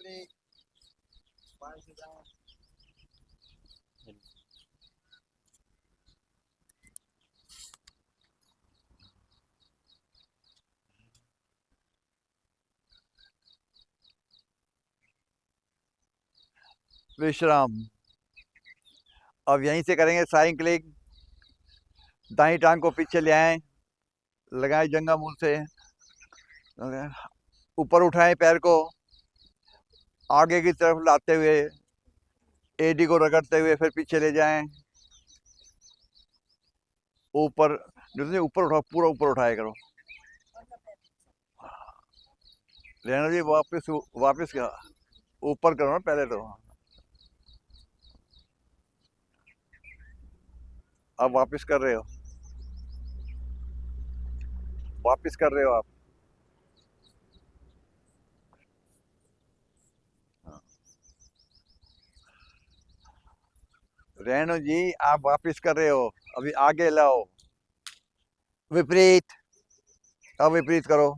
विपरीत बाएं से दाएं। विश्राम। अब यहीं से करेंगे साइन क्लिक। दाई टांग को पीछे ले आए, लगाए जंगा मूल से, ऊपर उठाएं पैर को, आगे की तरफ लाते हुए एडी को रगड़ते हुए फिर पीछे ले जाएं। ऊपर, जैसे ऊपर उठाओ, पूरा ऊपर उठाया करो। रहना जी, वापस वापस क्या, ऊपर करो ना पहले तो। अब वापस कर रहे हो, वापस कर रहे हो आप। रेणु जी, आप वापस कर रहे हो, अभी आगे लाओ। विपरीत। अब विपरीत करो।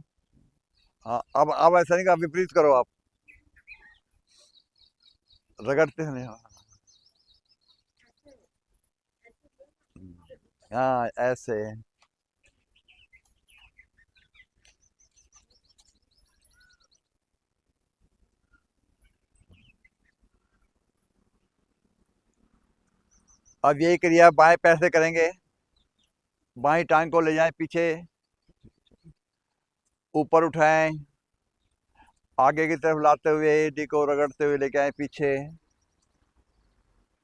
हाँ, अब ऐसा नहीं कि आप विपरीत करो, आप रगड़ते हैं। हाँ, ऐसे। अब यही क्रिया बाएं पैर से करेंगे। बाएं टांग को ले जाएं पीछे, ऊपर उठाएं, आगे की तरफ लाते हुए एडी को रगड़ते हुए लेके आए पीछे।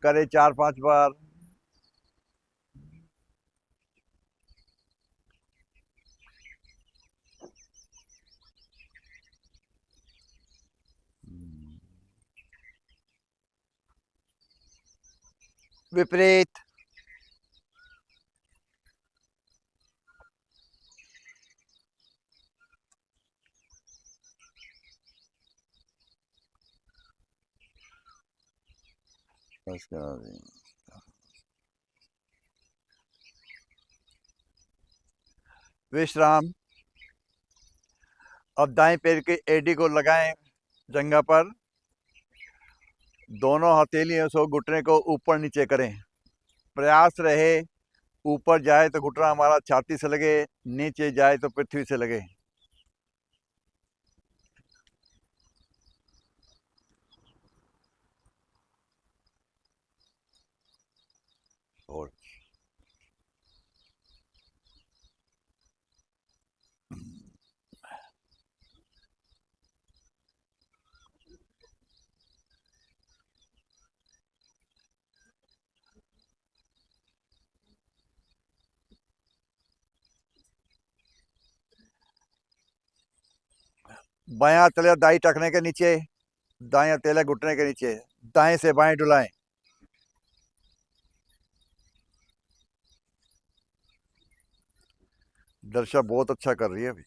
करें 4-5 बार। विपरीत। विश्राम। अब दाएं पैर के एडी को लगाएं जंघा पर, दोनों हथेलियों से घुटने को ऊपर नीचे करें। प्रयास रहे ऊपर जाए तो घुटना हमारा छाती से लगे, नीचे जाए तो पृथ्वी से लगे। और बायां हथेला दाई टखने के नीचे, दाएं हथेला घुटने के नीचे, दाएं से बाएं डुलाएं। दर्शा बहुत अच्छा कर रही है अभी।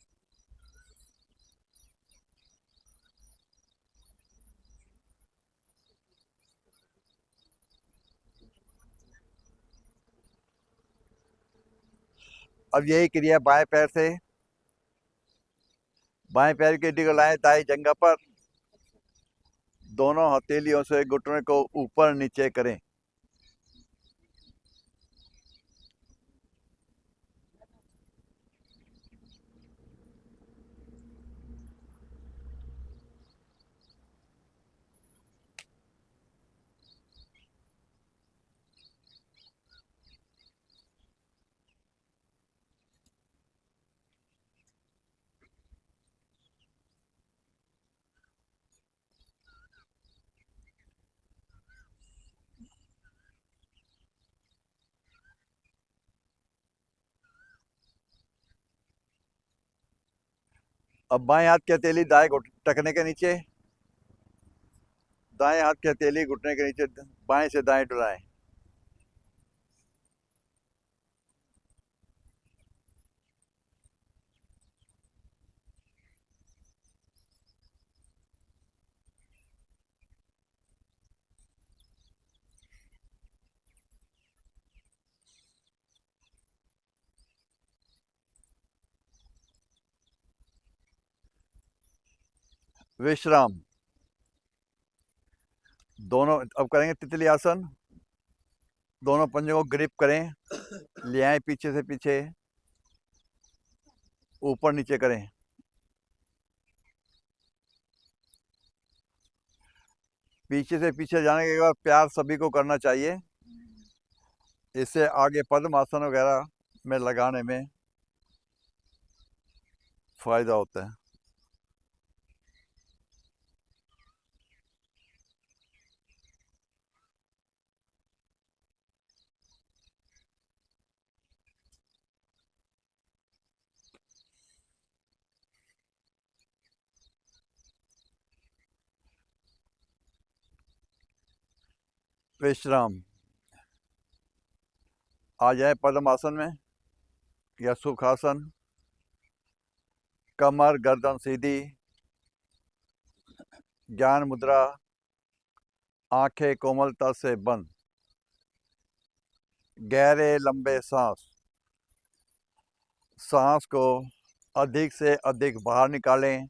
अब यही क्रिया बाएं पैर से, बाएं पैर की एडी को लाएं दाएं जंघा पर, दोनों हथेलियों से घुटने को ऊपर नीचे करें। अब बाएं हाथ की हथेली दाएं टखने के नीचे, दाएं हाथ की हथेली घुटने के नीचे, बाएं से दाएं डुलाएं। विश्राम। दोनों अब करेंगे तितली आसन। दोनों पंजों को ग्रिप करें, ले आए पीछे से पीछे, ऊपर नीचे करें। पीछे से पीछे जाने के बाद प्यार सभी को करना चाहिए। इससे आगे पद्मासन वगैरह में लगाने में फायदा होता है। विश्राम। आ जाए पद्मासन में या सुखासन। कमर गर्दन सीधी, ज्ञान मुद्रा, आंखें कोमलता से बंद, गहरे लंबे सांस। सांस को अधिक से अधिक बाहर निकालें।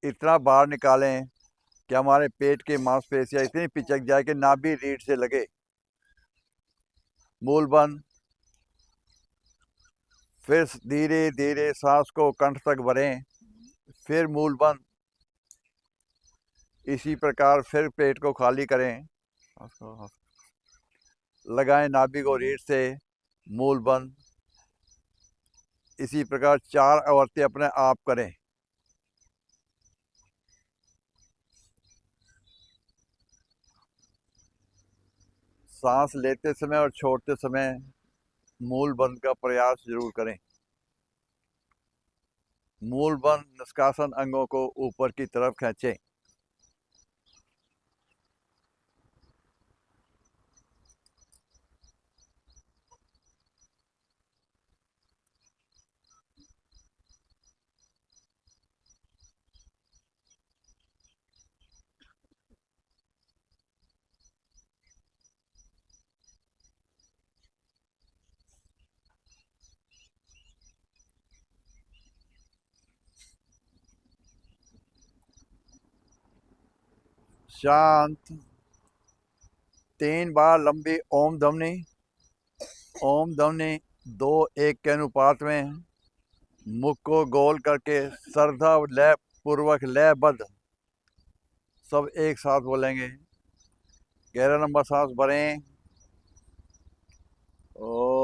इतना बाहर निकालें कि हमारे पेट की मांसपेशियां इतनी पिचक जाए कि नाभि रीढ़ से लगे। मूल बंद। फिर धीरे धीरे सांस को कंठ तक भरें, फिर मूल बंद। इसी प्रकार फिर पेट को खाली करें, लगाएं नाभि को रीढ़ से, मूल बंद। इसी प्रकार 4 आवृत्ति अपने आप करें। सांस लेते समय और छोड़ते समय मूल बंद का प्रयास जरूर करें। मूल बंद निष्कासन अंगों को ऊपर की तरफ खींचें। शांत। 3 बार लंबी ओम ध्वनि। ओम ध्वनि 2:1 के अनुपात में मुख को गोल करके श्रद्धा लय पूर्वक लयबद्ध सब एक साथ बोलेंगे। गहरा लंबा सांस भरें। ओ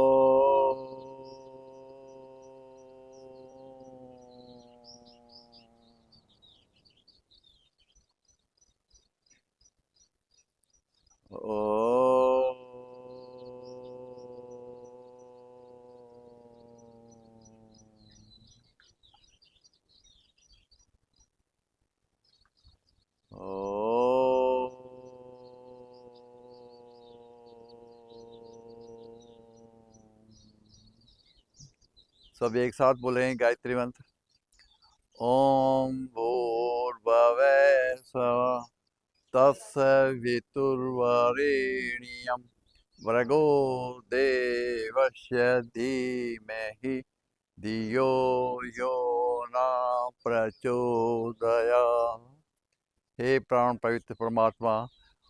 सब एक साथ बोलेंगे गायत्री मंत्र। ओम भूर्भुवः स्वः तत्सवितुर्वरेण्यं भर्गो देवस्य धीमहि धियो यो न प्रचोदयात्। हे प्राण पवित्र परमात्मा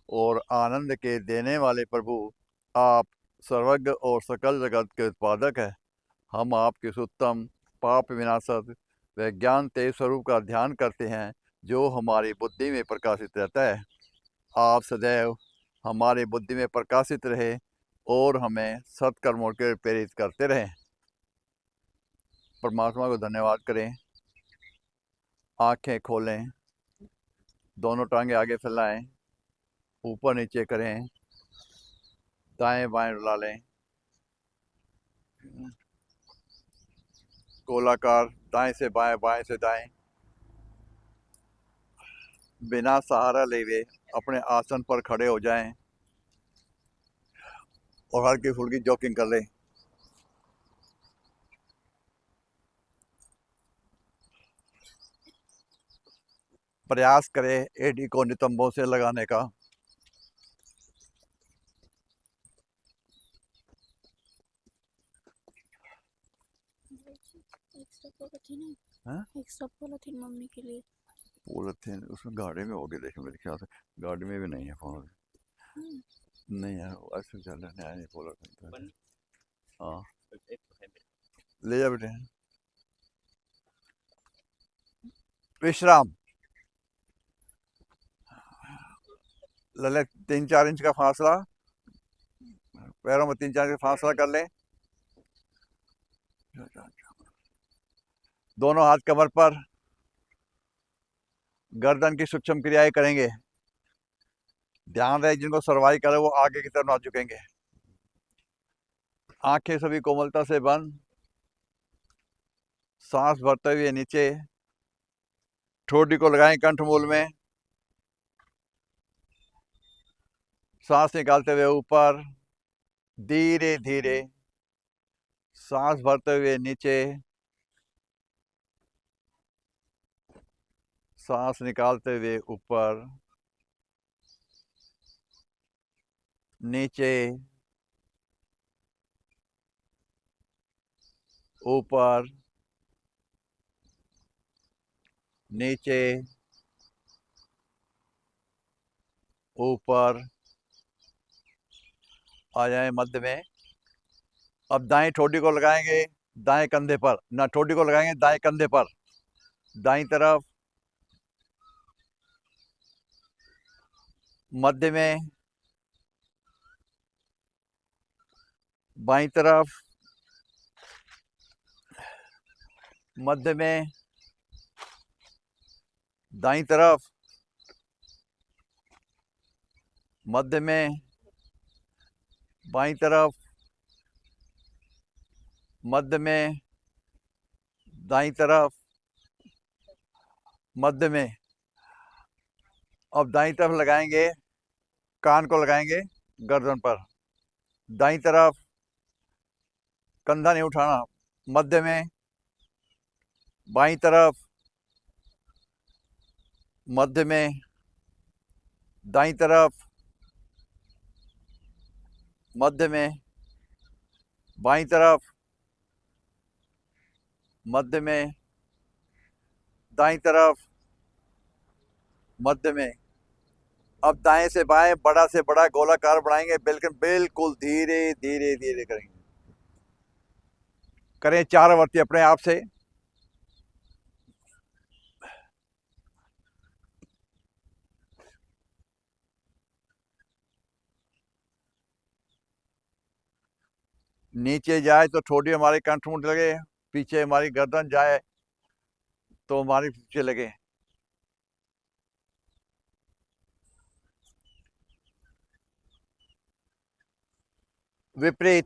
और आनंद के देने वाले प्रभु, आप सर्वज्ञ और सकल जगत के उत्पादक हैं। हम आपके उत्तम पाप विनाशक व ज्ञान तेज स्वरूप का ध्यान करते हैं, जो हमारी बुद्धि में प्रकाशित रहता है। आप सदैव हमारी बुद्धि में प्रकाशित रहे और हमें सत्कर्मों के प्रेरित करते रहें। परमात्मा को धन्यवाद करें। आंखें खोलें, दोनों टांगे आगे फैलाएं, ऊपर नीचे करें, दाएं बाएं रुला लें। गोलाकार दाएं से बाएं, बाएं से दाएं। बिना सहारा ले हुए अपने आसन पर खड़े हो जाएं और हल्की फुल्की जॉगिंग कर लें। प्रयास करें एडी को नितंबों से लगाने का। एक्स्ट्रा पॉलिथीन है। हाँ? एक्स्ट्रा पॉलिथीन मम्मी के लिए। पॉलिथीन उसमें गाड़ी में होगी, देखिए मेरे ख्याल से गाड़ी में भी नहीं है फोन। नहीं है, ऐसे चल रहा है नहीं पॉलिथीन तो। हाँ ले जा बेटे। विश्राम। ललित 3-4 इंच का फासला, पैरों में 3-4 इंच का फासला कर ले। दोनों हाथ कमर पर, गर्दन की सूक्ष्म क्रियाएं करेंगे। ध्यान रहे जिनको सर्वाइकल है वो आगे की तरफ ना झुकेंगे। आंखें सभी कोमलता से बंद, सांस भरते हुए नीचे, ठोड़ी को लगाएं कंठमूल में, सांस निकालते हुए ऊपर, धीरे धीरे सांस भरते हुए नीचे, सांस निकालते हुए ऊपर, नीचे, ऊपर, नीचे, ऊपर। आ जाए मध्य में। अब दाएं ठोड़ी को लगाएंगे दाएं कंधे पर, ना ठोड़ी को लगाएंगे दाएं कंधे पर, दाईं तरफ, मध्य में, बाईं तरफ, मध्य में, दाईं तरफ, मध्य में, बाईं तरफ, मध्य में, दाईं तरफ, मध्य में। अब दाईं तरफ लगाएंगे, कान को लगाएंगे गर्दन पर, दाईं तरफ, कंधा नहीं उठाना, मध्य में, बाईं तरफ, मध्य में, दाईं तरफ, मध्य में, बाईं तरफ, मध्य में, दाईं तरफ, मध्य में। अब दाएं से बाएं बड़ा से बड़ा गोलाकार बढ़ाएंगे, बिल्कुल बिल्कुल धीरे धीरे धीरे करेंगे। करें 4 आवर्ती अपने आप से। नीचे जाए तो ठोड़ी हमारी कंठमूल लगे, पीछे हमारी गर्दन जाए तो हमारी पीछे लगे। विपरीत।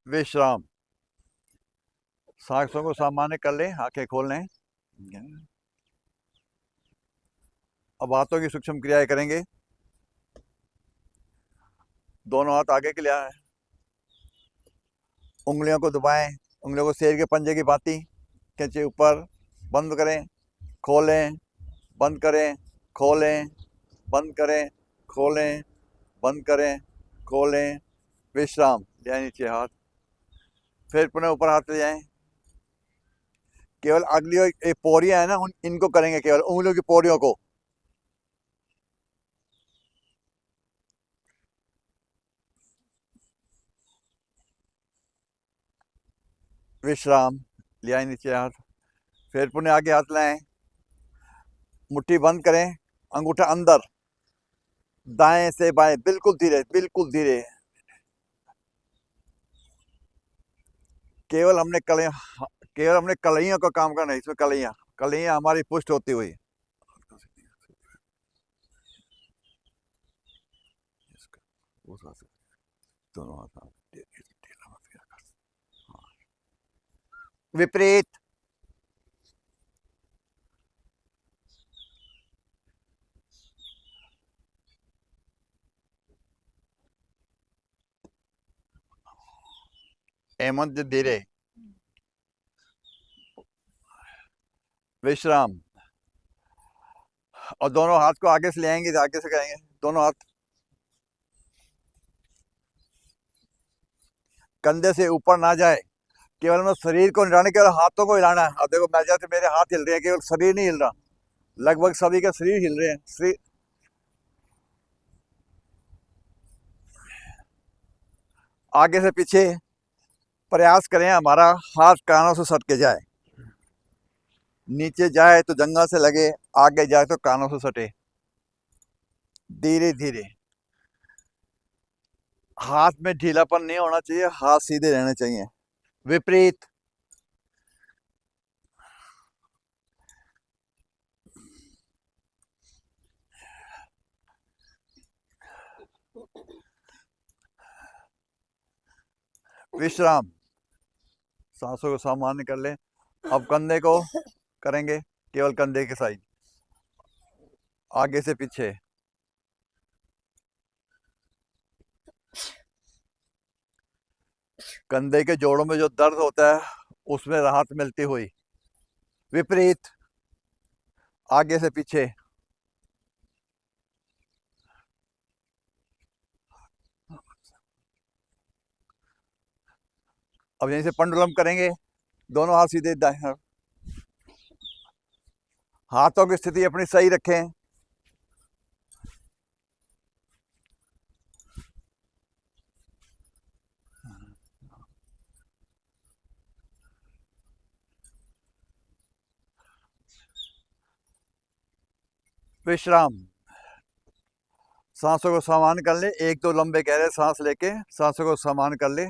विश्राम। सांसों को सामान्य कर लें, आंखें खोल लें। अब हाथों की सूक्ष्म क्रियाएं करेंगे। दोनों हाथ आगे के लिए आए, उंगलियों को दबाएं, उंगलियों को शेर के पंजे की भांति खींचे ऊपर, बंद करें, खोलें, बंद करें, खोलें, बंद करें, खोलें, बंद करें, खोलें। विश्राम। ले नीचे हाथ, फिर पुनः ऊपर हाथ ले जाएं। केवल अगली एक पोरियां है ना, इनको करेंगे, केवल उंगलियों की पोरियों को। विश्राम। ले नीचे हाथ, फिर पुनः आगे हाथ लाएं, मुट्ठी बंद करें, अंगूठा अंदर, दाएं से बाएं, बिल्कुल धीरे, बिल्कुल धीरे। केवल हमने कलइयों का काम करना है, इसमें कलइयां हमारी पुष्ट होती हुई। विपरीत। हेमंत धीरे, विश्राम। और दोनों हाथ को आगे से ले आएंगे, आगे से करेंगे दोनों हाथ कंधे से ऊपर ना जाए, केवल मैं शरीर को हिलाने, केवल हाथों को हिलाना है। अब देखो मैं जैसे मेरे हाथ हिल रहे हैं, केवल शरीर नहीं हिल रहा, लगभग सभी का शरीर हिल रहे हैं। शरीर आगे से पीछे प्रयास करें हमारा हाथ कानों से सट के जाए, नीचे जाए तो जंघा से लगे, आगे जाए तो कानों से सटे। धीरे धीरे, हाथ में ढीलापन नहीं होना चाहिए, हाथ सीधे रहने चाहिए। विपरीत, विश्राम। सांसों को सामान्य कर लें। अब कंधे को करेंगे, केवल कंधे के साइड, आगे से पीछे। कंधे के जोड़ों में जो दर्द होता है उसमें राहत मिलती हुई। विपरीत, आगे से पीछे। अब यहीं से पंडुलम करेंगे, दोनों हाथ सीधे दाएं। हाथों की स्थिति अपनी सही रखें। विश्राम। सांसों को सामान्य कर ले, एक दो लंबे गहरे सांस लेके सांसों को सामान्य कर ले।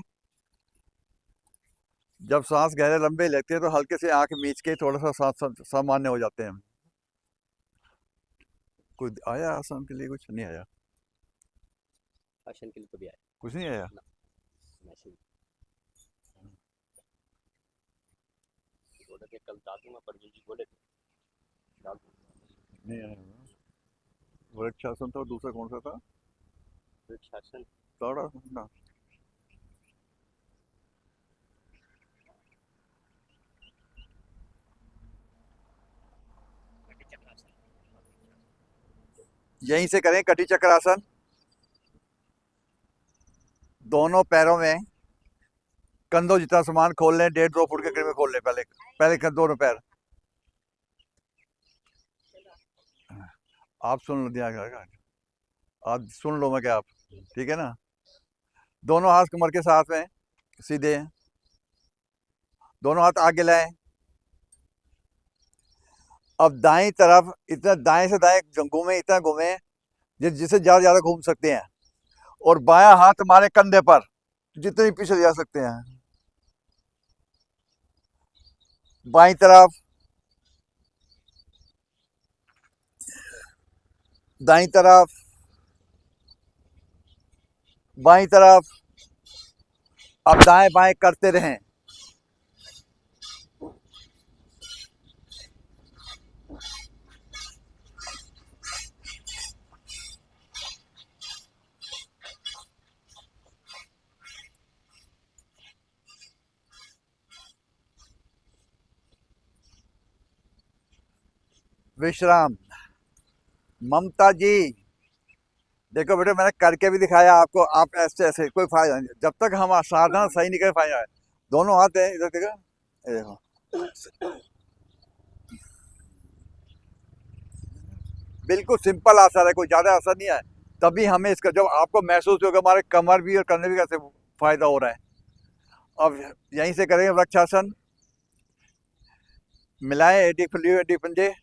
जब सांस गहरे लंबे लेते हैं तो हल्के से आंख मीच के थोड़ा सा सांस सामान्य हो जाते हैं। कुछ आया आसन के लिए? कुछ नहीं आया। आसन के लिए तो भी आया, कुछ नहीं आया। बोले थे कल दादू में परवीन जी बोले थे, दादू नहीं आया। वृक्षासन था और दूसरा कौन सा था? वृक्षासन, ताड़ासन। यहीं से करें कटी चक्रासन। दोनों पैरों में कंधों जितना सामान खोल लें, 1.5-2 फुट के करीब में खोल लें। पहले पहले दोनों पैर आप सुन लो, दिया आप सुन लो मैं क्या, आप ठीक है ना? दोनों हाथ कमर के साथ में सीधे, दोनों हाथ आगे लाएं। अब दाएं तरफ इतना, दाएं से दाएं घूमे, इतना घूमे जिससे ज्यादा ज्यादा घूम सकते हैं। और बायां हाथ हमारे कंधे पर, जितने पीछे जा सकते हैं। बाईं तरफ, दाईं तरफ, बाईं तरफ। अब दाएं बाएं करते रहें। विश्राम। ममता जी, देखो बेटे मैंने करके भी दिखाया आपको, आप ऐसे ऐसे कोई फायदा नहीं, जब तक हम साधना सही नहीं कर फायदा है। दोनों हाथ है इधर, देखो ये देखो, बिल्कुल सिंपल आसन है, कोई ज्यादा आसन नहीं है। तभी हमें इसका जब आपको महसूस होगा हमारे कमर भी और कंधे भी कैसे फायदा हो रहा है। अब यहीं से करेंगे वृक्षासन। मिलाएं एडी खुली हुई, एडी पंजे,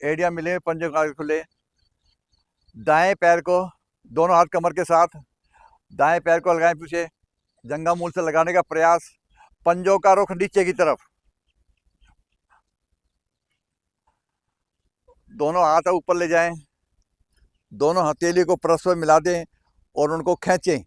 एडिया मिले, पंजे आगे खुले। दाएं पैर को, दोनों हाथ कमर के साथ, दाएं पैर को लगाएं पीछे, जंघा मूल से लगाने का प्रयास। पंजों का रुख नीचे की तरफ। दोनों हाथ ऊपर ले जाएं, दोनों हथेली को परस्पर मिला दें और उनको खींचें।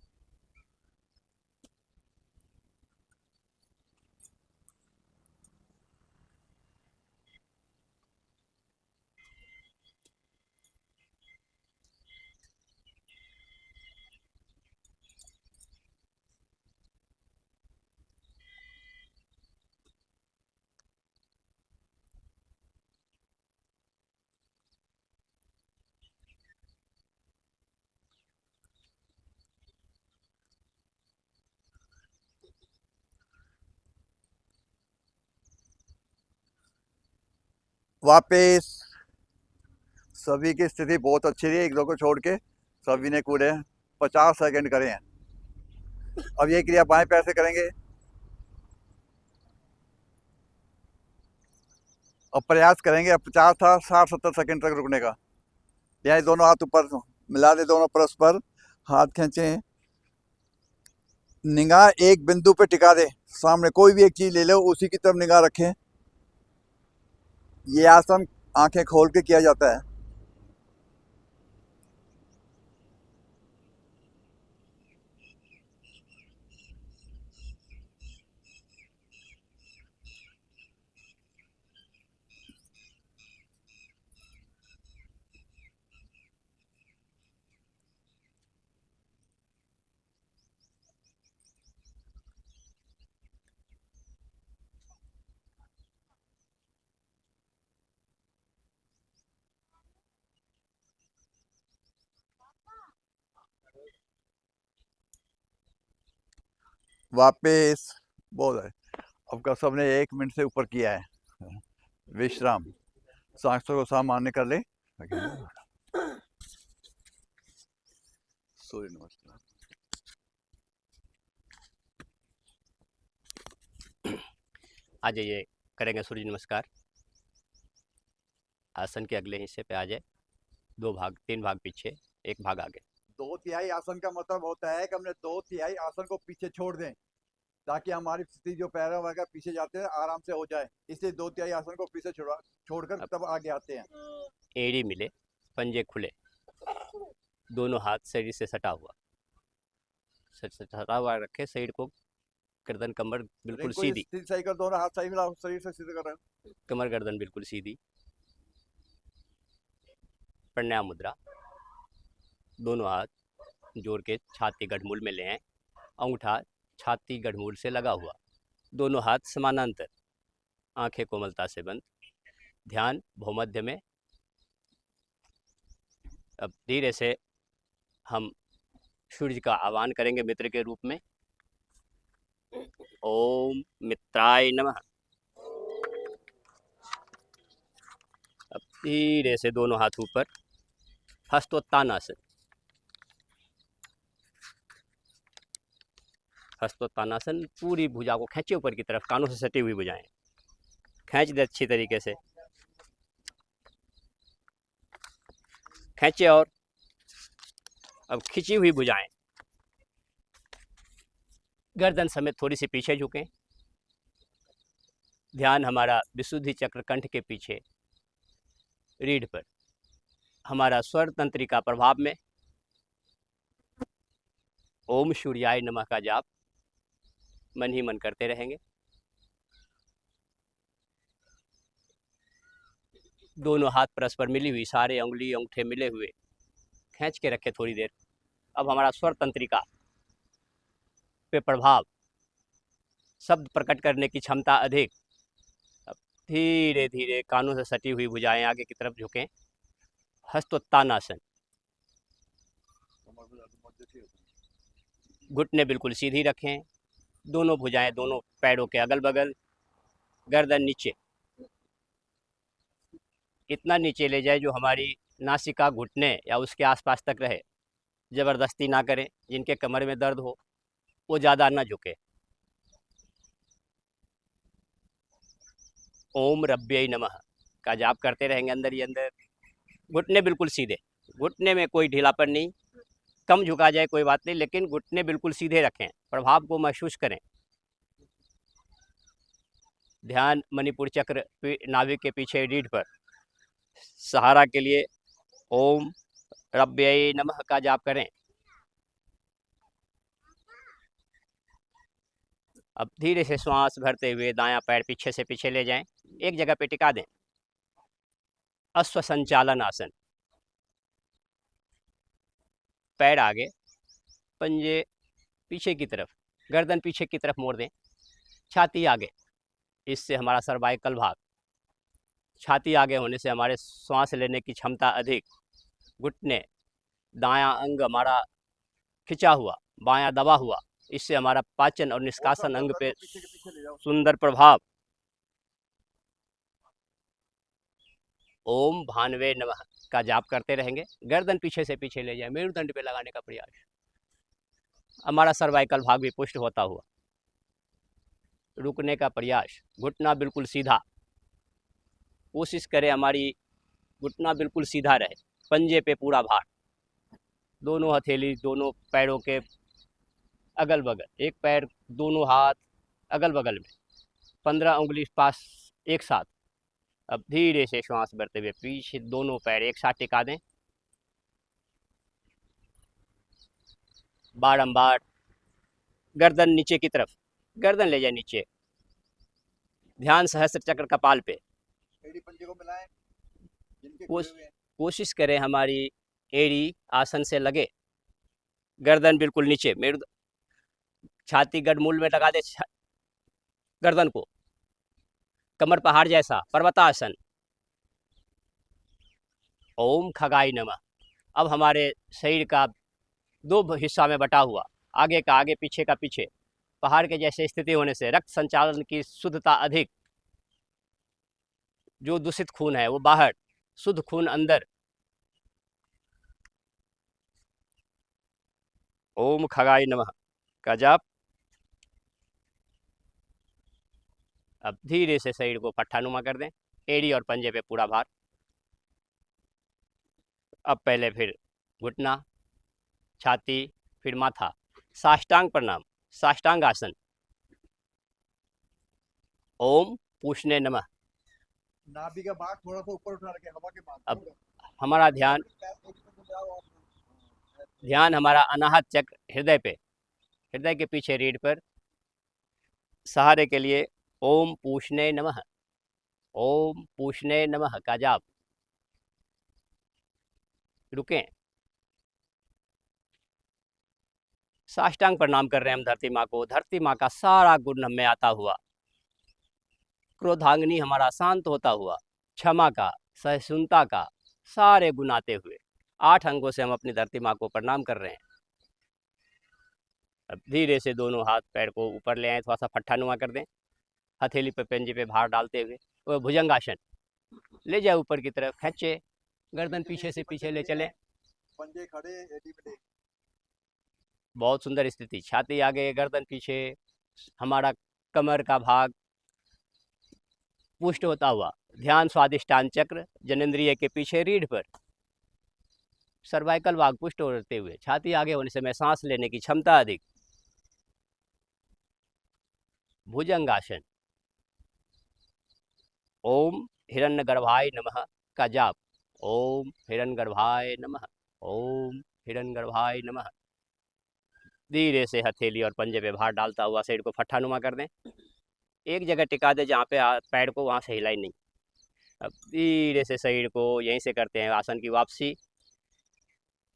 वापस सभी की स्थिति बहुत अच्छी रही, एक दो को छोड़ के सभी ने पूरे 50 सेकंड करे हैं। अब ये क्रिया बाएं पैर से करेंगे और प्रयास करेंगे। अब 50 था, 60-70 सेकंड तक रुकने का। यहाँ दोनों हाथ ऊपर मिला दे, दोनों परस्पर हाथ खींचे, निगाह एक बिंदु पे टिका दे, सामने कोई भी एक चीज ले लो उसी की तरफ निगाह रखें। ये आसन आंखें खोल के किया जाता है। वापस बोल है। अब का सबने 1 मिनट से ऊपर किया है। विश्राम, सांसों को सामान्य कर ले। सूर्य नमस्कार। आ जाइए, करेंगे सूर्य नमस्कार। आसन के अगले हिस्से पे आ जाए। 2 भाग, 3 भाग पीछे, 1 भाग आगे। 2/3 आसन का मतलब होता है कि हमने 2/3 आसन को पीछे छोड़ दें, ताकि हमारी स्थिति जो पैरों वगैरह पीछे जाते हैं आराम से हो जाए। इसलिए 2/3 आसन को पीछे छोड़कर तब आगे आते हैं। एड़ी मिले, पंजे खुले, दोनों हाथ शरीर से सटा हुआ रखे। शरीर को, गर्दन कमर बिल्कुल सीधी, सही कर, दोनों हाथ सही मिला, शरीर से सीधे कर रहे हैं। कमर गर्दन बिल्कुल सीधी। प्राणायाम मुद्रा, दोनों हाथ जोड़ के छाती गढ़मूल में ले आए। अंगूठा छाती गढ़मूल से लगा हुआ, दोनों हाथ समानांतर, आंखें कोमलता से बंद। ध्यान भूमध्य में। अब धीरे से हम सूर्य का आह्वान करेंगे मित्र के रूप में। ओम मित्राय नमः। अब धीरे से दोनों हाथ ऊपर, हस्तोत्तानासन। हस्तोत्तानासन, पूरी भुजा को खींचे ऊपर की तरफ, कानों से सटी हुई भुजाएं खींच दे अच्छी तरीके से, खींचे। और अब खिंची हुई भुजाएं गर्दन समेत थोड़ी सी पीछे झुकें। ध्यान हमारा विशुद्धि चक्र कंठ के पीछे रीढ़ पर, हमारा स्वर तंत्रिका प्रभाव में ओम सूर्याय नमः का जाप मन ही मन करते रहेंगे। दोनों हाथ परस्पर मिली हुई, सारे उंगली अंगूठे मिले हुए खींच के रखे थोड़ी देर। अब हमारा स्वर तंत्रिका पे प्रभाव, शब्द प्रकट करने की क्षमता अधिक। अब धीरे धीरे कानों से सटी हुई भुजाएं आगे की तरफ झुकें। हस्तोत्तानासन, घुटने बिल्कुल सीधी रखें, दोनों भुजाएं दोनों पैरों के अगल बगल, गर्दन नीचे, इतना नीचे ले जाए जो हमारी नासिका घुटने या उसके आसपास तक रहे। ज़बरदस्ती ना करें, जिनके कमर में दर्द हो वो ज़्यादा ना झुके। ओम रब्बे नमः का जाप करते रहेंगे अंदर ही अंदर। घुटने बिल्कुल सीधे, घुटने में कोई ढीलापन नहीं, कम झुका जाए कोई बात नहीं, लेकिन घुटने बिल्कुल सीधे रखें, प्रभाव को महसूस करें। ध्यान मणिपुर चक्र नाभिक के पीछे रीढ़ पर, सहारा के लिए ओम रब्बे नमः का जाप करें। अब धीरे से श्वास भरते हुए दायां पैर पीछे से पीछे ले जाएं, एक जगह पे टिका दें। अश्व संचालन आसन, पैर आगे, पंजे पीछे की तरफ, गर्दन पीछे की तरफ मोड़ दें, छाती आगे। इससे हमारा सर्वाइकल भाग, छाती आगे होने से हमारे सांस लेने की क्षमता अधिक। घुटने, दायां अंग हमारा खिंचा हुआ, बायां दबा हुआ, इससे हमारा पाचन और निष्कासन अंग पे सुंदर प्रभाव। ओम भानवे नमः का जाप करते रहेंगे। गर्दन पीछे से पीछे ले जाए, मेरुदंड पे लगाने का प्रयास। हमारा सर्वाइकल भाग भी पुष्ट होता हुआ रुकने का प्रयास। घुटना बिल्कुल सीधा, कोशिश करें हमारी घुटना बिल्कुल सीधा रहे। पंजे पे पूरा भार, दोनों हथेली दोनों पैरों के अगल बगल, एक पैर दोनों हाथ अगल बगल में, 15 उंगली पास एक साथ। अब धीरे से श्वास भरते हुए पीछे दोनों पैर एक साथ टिका दें। बारंबार गर्दन नीचे की तरफ, गर्दन ले जाए नीचे। ध्यान सहस्त्र चक्र कपाल पे। एड़ी पंजे को मिलाएं, जिनके कोश, खुले हुए हैं। कोशिश करें हमारी एड़ी आसन से लगे, गर्दन बिल्कुल नीचे, मेरु छाती गढ़मूल में लगा दे गर्दन को, कमर पहाड़ जैसा, पर्वतासन। ओम खगाई नमः। अब हमारे शरीर का दो हिस्सा में बटा हुआ, आगे का आगे पीछे का पीछे, पहाड़ के जैसे स्थिति होने से रक्त संचालन की शुद्धता अधिक। जो दूषित खून है वो बाहर, शुद्ध खून अंदर। ओम खगाई नमः का जाप। अब धीरे से शरीर को पट्टानुमा कर दें, एड़ी और पंजे पे पूरा भार। अब पहले फिर घुटना, छाती, फिर माथा। साष्टांग प्रणाम, साष्टांग आसन। ओम पूषणे नमः। नाभि का भाग थोड़ा सा ऊपर उठा रखें, हवा के बाद। अब हमारा ध्यान हमारा अनाहत चक्र हृदय पे, हृदय के पीछे रीढ़ पर सहारे के लिए ओम पूषणे नमः, ओम पूषणे नमः का जाप। रुकें। साष्टांग प्रणाम कर रहे हैं हम धरती माँ को। धरती माँ का सारा गुण हमें आता हुआ, क्रोधाग्नि हमारा शांत होता हुआ, क्षमा का, सहिष्णुता का सारे गुण आते हुए 8 अंगों से हम अपनी धरती माँ को प्रणाम कर रहे हैं। अब धीरे से दोनों हाथ पैर को ऊपर ले आए, थोड़ा सा फट्टानुमा कर दें, हथेली पे पंजे पे भार डालते हुए। और भुजंगासन ले जाए ऊपर की तरफ, खींचे, गर्दन पीछे से पीछे ले चले, पंजे खड़े, एड़ी पे। बहुत सुंदर स्थिति। छाती आगे, गर्दन पीछे, हमारा कमर का भाग पुष्ट होता हुआ। ध्यान स्वादिष्टान चक्र जनेंद्रिय के पीछे रीढ़ पर, सर्वाइकल भाग पुष्ट होते हुए, छाती आगे होने से मैं सांस लेने की क्षमता अधिक। भुजंगासन। ओम हिरण्यगर्भाय नमः का जाप। ओम हिरण्यगर्भाय नमः, ओम हिरण्यगर्भाय नमः। धीरे से हथेली और पंजे पे भार डालता हुआ शरीर को फट्टानुमा कर दें। एक जगह टिका दे जहाँ पे पैर को, वहाँ से हिलाई नहीं। अब धीरे से शरीर को यहीं से करते हैं आसन की वापसी।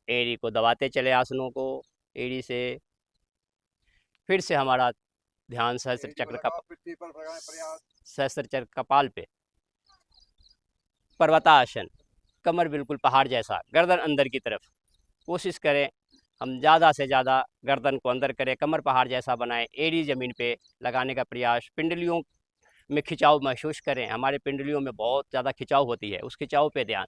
एड़ी को दबाते चले आसनों को, एड़ी से फिर से हमारा ध्यान सहस्त्र चक्र का, सहस्त्र चक्र कपाल पे, पर्वतासन। कमर बिल्कुल पहाड़ जैसा, गर्दन अंदर की तरफ। कोशिश करें हम ज़्यादा से ज़्यादा गर्दन को अंदर करें, कमर पहाड़ जैसा बनाएं, एड़ी ज़मीन पे लगाने का प्रयास। पिंडलियों में खिंचाव महसूस करें, हमारे पिंडलियों में बहुत ज़्यादा खिंचाव होती है, उस खिंचाव पे ध्यान।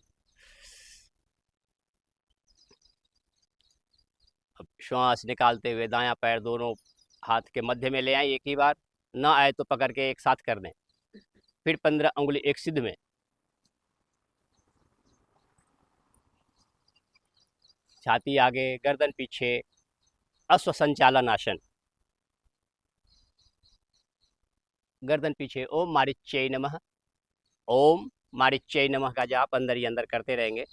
अब श्वास निकालते हुए दायां पैर दोनों हाथ के मध्य में ले आए, एक ही बार। ना आए तो पकड़ के एक साथ कर दें। फिर 15 उंगली एक सिद्ध में, छाती आगे, गर्दन पीछे, अश्व संचालन आसन। गर्दन पीछे। ओम मारिच्यै नमः, ओम मारिच्यै नमः का जाप अंदर ही अंदर करते रहेंगे।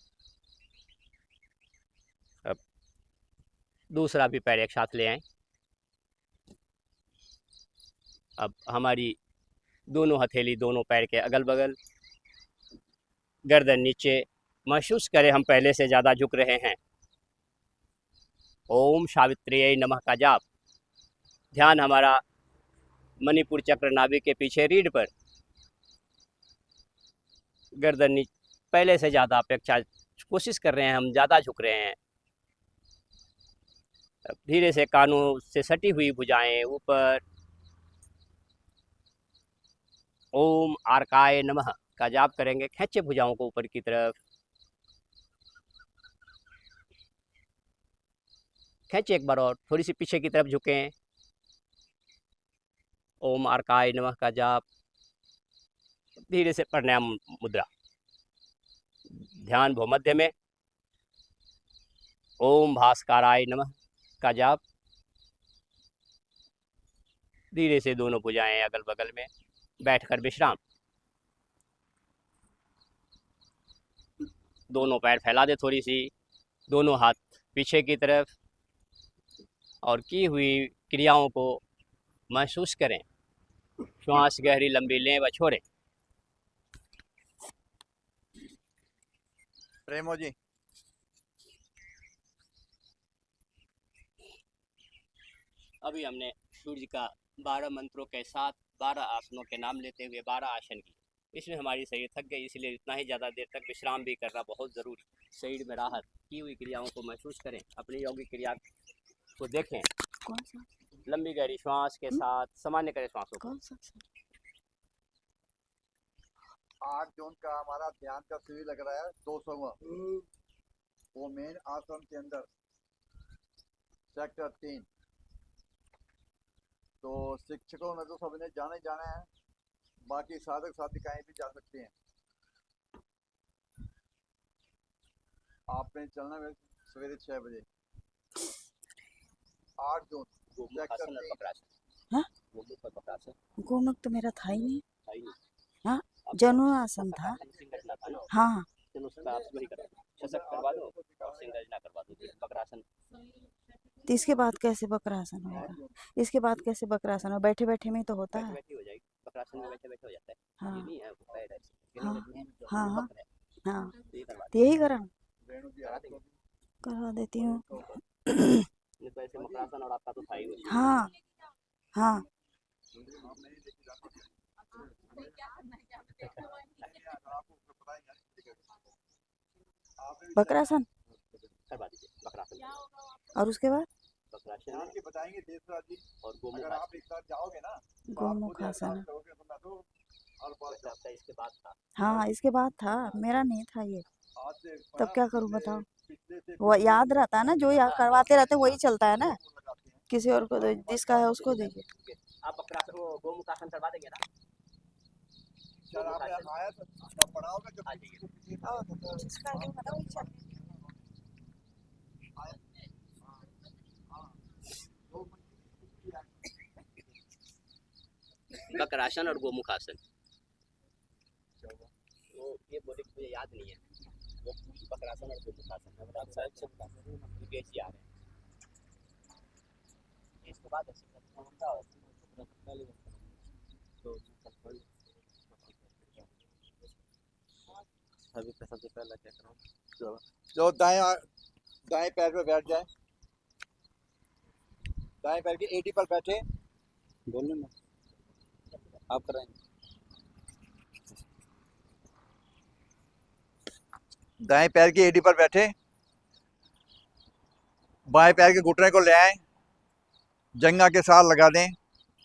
अब दूसरा भी पैर एक साथ ले आए। अब हमारी दोनों हथेली दोनों पैर के अगल बगल, गर्दन नीचे। महसूस करें हम पहले से ज़्यादा झुक रहे हैं। ओम सावित्र्यै नमः का जाप। ध्यान हमारा मणिपुर चक्र नाभि के पीछे रीढ़ पर, गर्दन नीचे, पहले से ज़्यादा अपेक्षा कोशिश कर रहे हैं हम, ज़्यादा झुक रहे हैं। धीरे से कानों से सटी हुई भुजाएं ऊपर। ओम आर्काय नमः का जाप करेंगे। खींचे भुजाओं को ऊपर की तरफ, खींचे एक बार और, थोड़ी सी पीछे की तरफ झुकें। ओम अर्काय नमः का जाप, धीरे से प्राणायाम मुद्रा, ध्यान भूमध्य में। ओम भास्कराय नमः का जाप, धीरे से दोनों भुजाएं अगल बगल में, बैठकर विश्राम। दोनों पैर फैला दे थोड़ी सी, दोनों हाथ पीछे की तरफ, और की हुई क्रियाओं को महसूस करें। श्वास गहरी लंबी लें व छोड़ें। प्रेमो जी, अभी हमने सूर्य का 12 मंत्रों के साथ 12 आसनों के नाम लेते हुए 12 आसन किए। इसमें हमारी शरीर थक गई, इसलिए इतना ही ज़्यादा देर तक विश्राम भी करना बहुत ज़रूरी। शरीर में राहत, की हुई क्रियाओं को महसूस करें, अपनी योगिक क्रिया को देखें। कौन सा? लंबी गहरी श्वास के साथ सामान्य करें श्वासों को। कौन सा? 8 जून का हमारा ध्यान का शिविर लग रहा है 200वां, वो मेन आश्रम के अंदर सेक्टर 3। तो शिक्षकों ने तो सबने जाना ही जाना है, बाकी साधक साधिकाएं भी जा सकते हैं। आपने चलना है सवेरे 6 बजे, 8 जून सेक्टर 3। हाँ? गोमुख तो मेरा था ही नहीं। हाँ, जनु आसन था। हाँ, तो इसके बाद कैसे बकरासन होगा? इसके बाद कैसे बकरासन होगा? बैठे बैठे में तो होता है। हाँ हाँ हाँ हाँ हाँ, तो यही करा, करवा देती हूँ। हाँ हाँ, बकरासन और उसके बाद बताएंगे देशराज जी, और अगर आप एक साथ जाओगे ना गोमुख आसन। इसके बाद था। हाँ, इसके बाद था, मेरा नहीं था ये। आज से तब क्या करूँ बताओ? वो याद रहता है ना, जो याद करवाते रहते वही चलता है ना। किसी और को दो, जिसका है उसको दीजिए। आप बकरासन वो गोमुख आसन करवा देंगे ना? सर आपने आया तो पढ़ाओगे जब जिसका जो है वही चल। बकरासन और गोमुख आसन, वो ये बोले मुझे याद नहीं है, वो बकरासन और गोमुख आसन है। योगेश जी आ रहे हैं, इसके बाद सबसे पहला क्या करो, जो दाएं पैर पे बैठ जाए, दाएं पैर की एड़ी पर बैठे, बोलने में आप कराएंगे। दाएं पैर की एड़ी पर बैठे, बाएं पैर के घुटने को ले आए, जंघा के साथ लगा दें,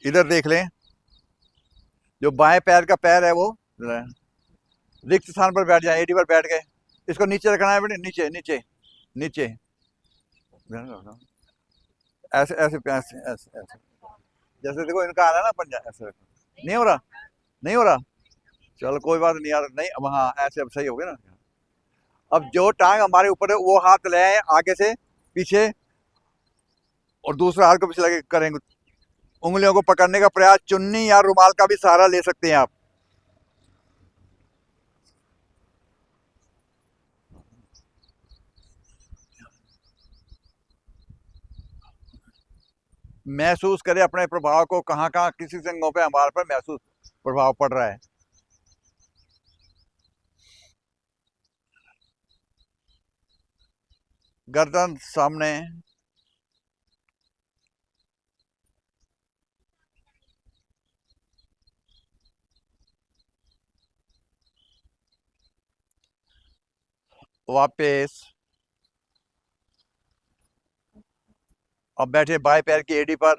इधर देख लें। जो बाएं पैर का पैर है वो रिक्त स्थान पर बैठ जाए, एडी पर बैठ गए। इसको नीचे रखना है बेटे, नीचे नीचे नीचे, ऐसे ऐसे ऐसे ऐसे ऐसे, जैसे देखो इनका आ रहा है ना पंजा, ऐसे नहीं हो रहा, नहीं हो रहा, चलो कोई बात नहीं यार, नहीं वहाँ ऐसे अब सही हो गया ना। अब जो टांग हमारे ऊपर है वो हाथ ले आए आगे से पीछे, और दूसरा हाथ को पीछे लगे करेंगे। उंगलियों को पकड़ने का प्रयास, चुन्नी या रुमाल का भी सहारा ले सकते हैं आप। महसूस करें अपने प्रभाव को, कहाँ कहाँ किसी अंगों पे हमारे पर महसूस प्रभाव पड़ रहा है। गर्दन सामने, वापस। अब बैठे बाएं पैर की एड़ी पर,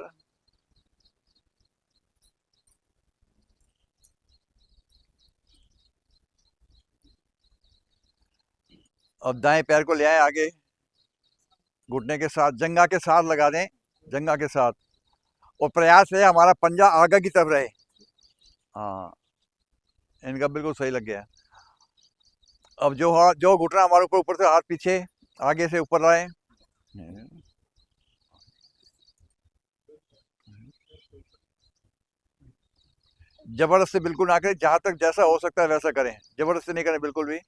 अब दाएं पैर को ले आए आगे, घुटने के साथ जंघा के साथ लगा दें, जंघा के साथ, और प्रयास है हमारा पंजा आगे की तरफ रहे। हाँ, इनका बिल्कुल सही लग गया। अब जो घुटना हमारे ऊपर, ऊपर से हाथ पीछे, आगे से ऊपर लाए। जबरदस्ती बिल्कुल ना करें, जहां तक जैसा हो सकता है वैसा करें, जबरदस्ती नहीं करें बिल्कुल भी।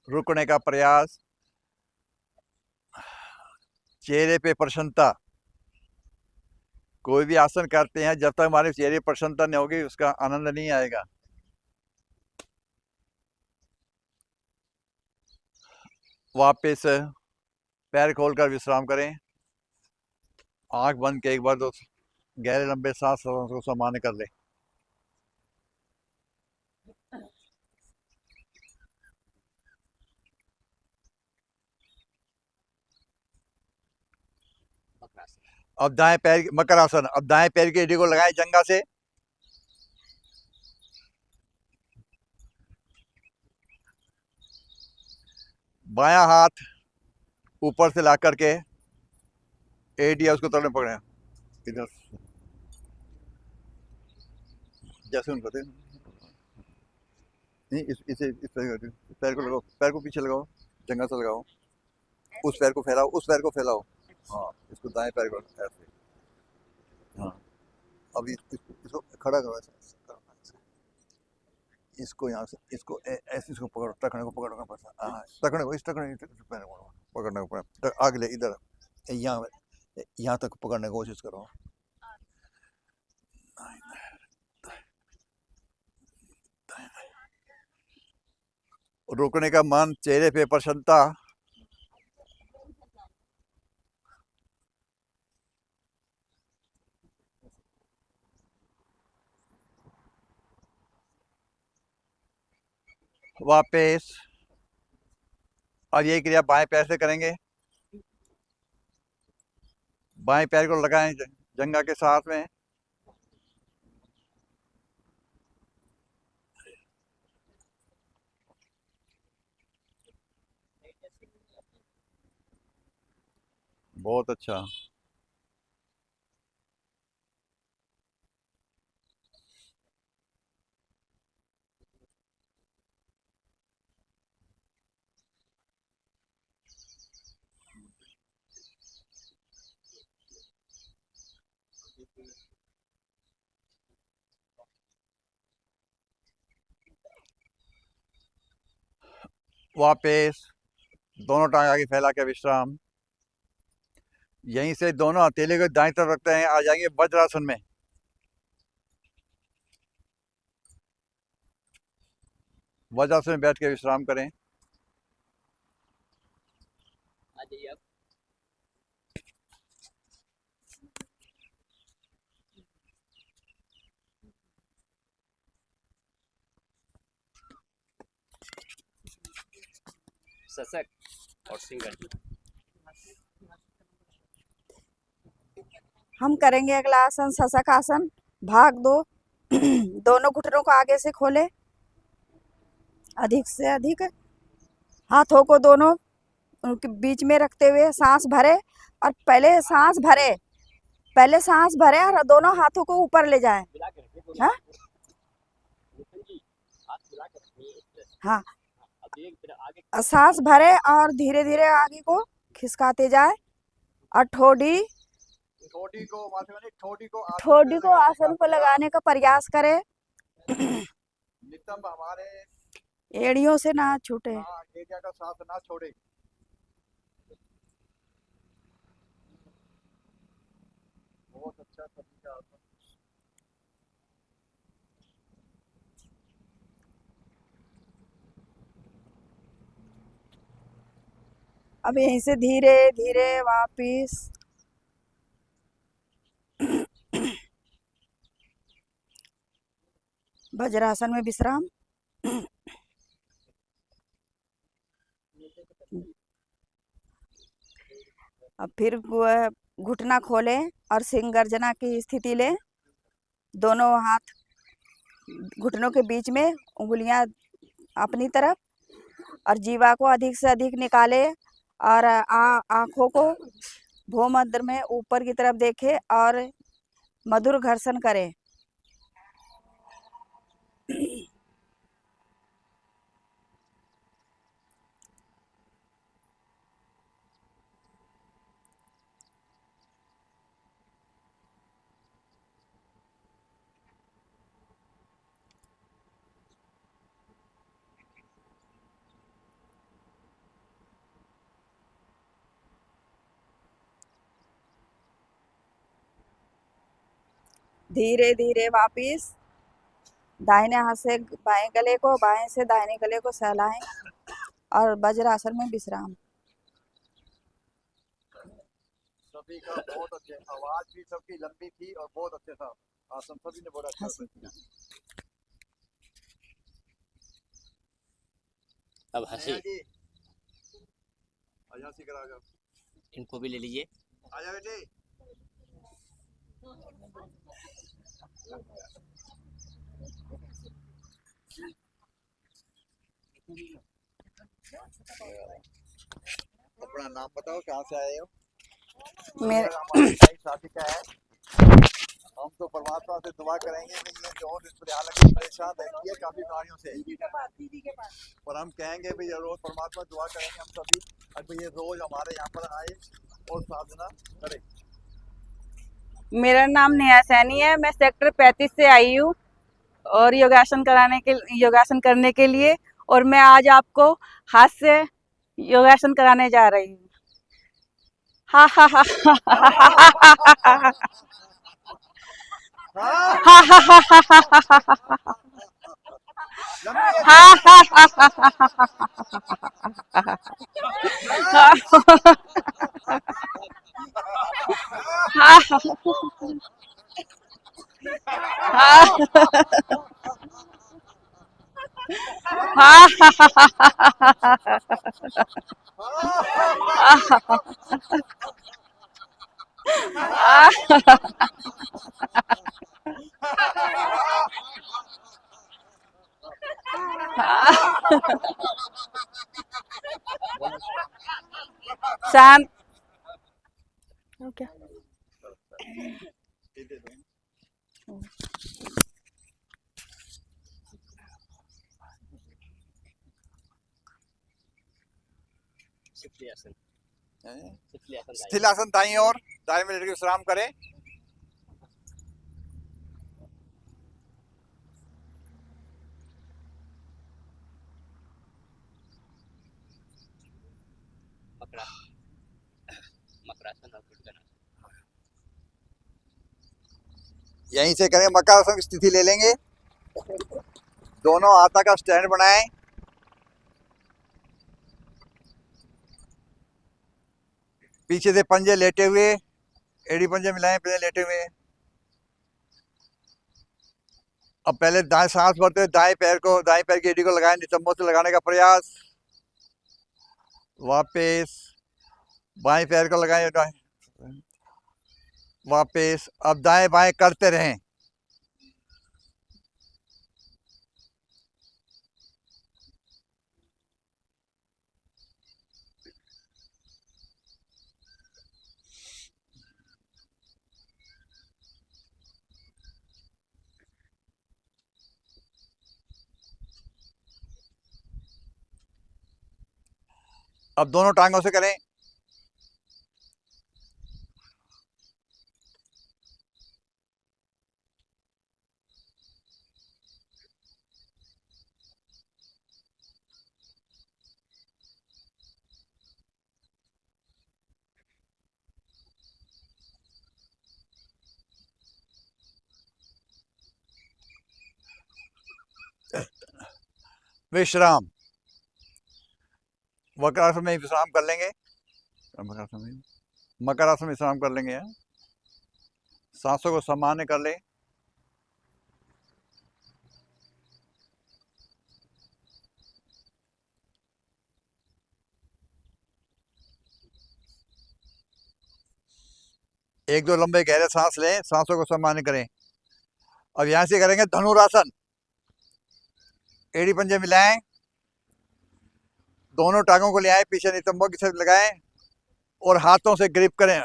रुकने का प्रयास, चेहरे पे प्रसन्नता। कोई भी आसन करते हैं, जब तक हमारे चेहरे पर प्रसन्नता नहीं होगी उसका आनंद नहीं आएगा। वापस पैर खोलकर विश्राम करें, आंख बंद के एक बार दो गहरे लंबे सांस को सामान्य कर ले। अब दाएं पैर, मकर आसन, अब दाएं पैर की एड़ी को लगाएं जंघा से, बायां हाथ ऊपर से ला करके एडी है उसको तलने पकड़े, इधर जैसे उनको करते नहीं, इस पैर को लगाओ, पैर को पीछे लगाओ, जंघा से लगाओ, उस पैर को फैलाओ, उस पैर को फैलाओ। हाँ, इसको दाएं पैर को ऐसे। हाँ, अब इसको खड़ा करो ऐसे, इसको यहाँ से, इसको ऐसे, इसको पकड़ो, टखने को पकड़ना पड़ता है। हाँ, टखने को, इस टखने पैर को पकड़ने को पड़ता, आगे ले, इधर यहाँ तक पकड़ने की कोशिश करो। रोकने का मन, चेहरे पे प्रसन्नता। वापस, और ये क्रिया बाएं पैर से करेंगे, बाएं पैर को लगाएं जंघा के साथ में, बहुत अच्छा। वापस दोनों टांग आगे फैला के विश्राम, यहीं से दोनों हथेली को दाएं तरफ रखते हैं, आ जाएंगे वज्रासन में। वज्रासन में बैठ के विश्राम करें। आ जाइए अब। सशक और सिंगल। हम करेंगे अगला आसन सशक आसन, भाग 2। दोनों घुटनों को आगे से खोले, अधिक से अधिक, हाथों को दोनों उनके बीच में रखते हुए सांस भरे, और पहले सांस भरे और दोनों हाथों को ऊपर ले जाएं। हाँ हाँ, सांस भरे और धीरे धीरे आगे को खिसकाते जाए, और ठोडी को आसन को लगाने का प्रयास करें। नितंब हमारे एड़ियों से ना छूटे। एरिया का साथ ना छोड़े। बहुत अच्छा तरीका। अब यहीं से धीरे धीरे वापिस वज्रासन में विश्राम। अब फिर वह घुटना खोले और सिंह गर्जना की स्थिति ले। दोनों हाथ घुटनों के बीच में, उंगलियां अपनी तरफ, और जीवा को अधिक से अधिक निकाले और आँखों को भूमध्य में ऊपर की तरफ देखे और मधुर घर्षण करे। धीरे धीरे वापिस दाहिने हाथ से बाएं गले को, बाएं से दाहिने गले को सहलाएं और वज्रासन में विश्राम। सभी का बहुत अच्छे, आवाज भी सबकी लंबी थी और बहुत अच्छे था आसन, सभी ने बहुत अच्छा किया। अब हंसी, आजा सी करा जाओ, इनको भी ले लीजिए। आजा बेटे। अपना नाम बताओ, कहाँ से आए हो? मेरे हमारी भाई साथी है। हम तो परमात्मा से दुआ करेंगे कि ये जो इस पर हालांकि परेशान रहती है काफी बीमारियों से, पर हम कहेंगे भी ये रोज परमात्मा दुआ करेंगे हम सभी, अभी ये रोज हमारे यहाँ पर आए और साधना करे। मेरा नाम नेहा सैनी है। मैं सेक्टर 35 से आई हूँ और योगासन करने के लिए, और मैं आज आपको हाथ से योगासन कराने जा रही हूँ। हा हा हा हा हा हा शांत हो क्या? स्थिर आसन दाईं और दाएं में लेट के विश्राम करें। यहीं से करें, मकरासन की स्थिति ले लेंगे। दोनों हाथा का स्टैंड बनाएं। पीछे से पंजे लेटे हुए, एड़ी पंजे मिलाएं, पहले लेटे हुए। अब पहले दाएं सांस भरते हुए दाएं पैर की एड़ी को लगाएं, नितंबों से लगाने का प्रयास। वापस बाएं पैर को लगाएं, वापस। अब दाएं बाएं करते रहें। अब दोनों टांगों से करें। विश्राम, वक्रासन में विश्राम कर लेंगे। मकरासन में विश्राम कर लेंगे। सांसों को सामान्य कर ले। एक दो लंबे गहरे सांस लें, सांसों को सामान्य करें। अब यहाँ से करेंगे धनुरासन। एड़ी पंजे मिलाएं, दोनों टांगों को ले आए, पीछे नितंबों की तरफ लगाएं और हाथों से ग्रिप करें,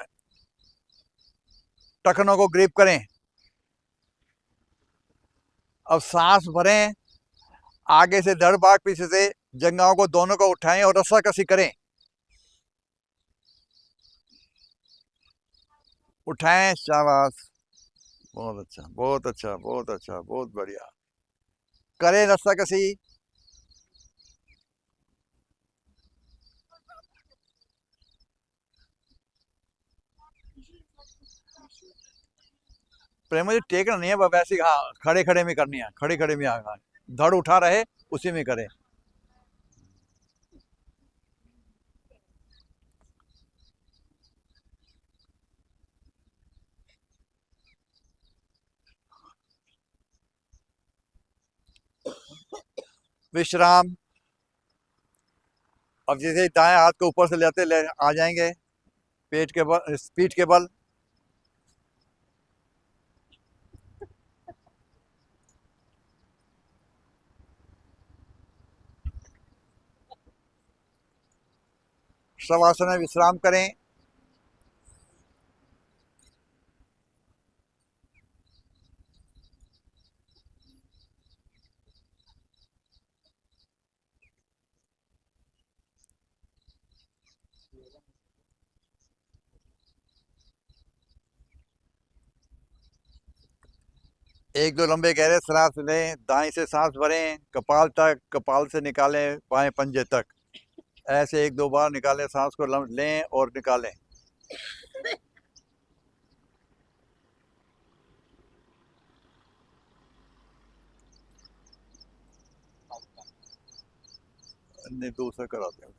टखनों को ग्रिप करें। अब सांस भरें, आगे से धड़ भाग, पीछे से जंघाओं को दोनों को उठाएं और रस्साकसी करें। उठाएं, शाबाश, बहुत अच्छा, बहुत अच्छा, बहुत अच्छा, बहुत बढ़िया। करें रस्साकसी। प्रेम जी टेकना नहीं है, वैसे हाँ खड़े खड़े में करनी है, खड़े खड़े में। हाँ, धड़ उठा रहे उसी में करें। विश्राम। अब जैसे दाएं हाथ को ऊपर से लेते ले आ जाएंगे, पेट के बल, पीठ के बल। शवासन में विश्राम करें। एक दो लंबे गहरे सांस लें, दाएं से सांस भरें, कपाल तक, कपाल से निकालें बाएं पंजे तक। ऐसे एक दो बार निकालें, सांस को लें और निकालें। नहीं, दूसरा कराते हैं,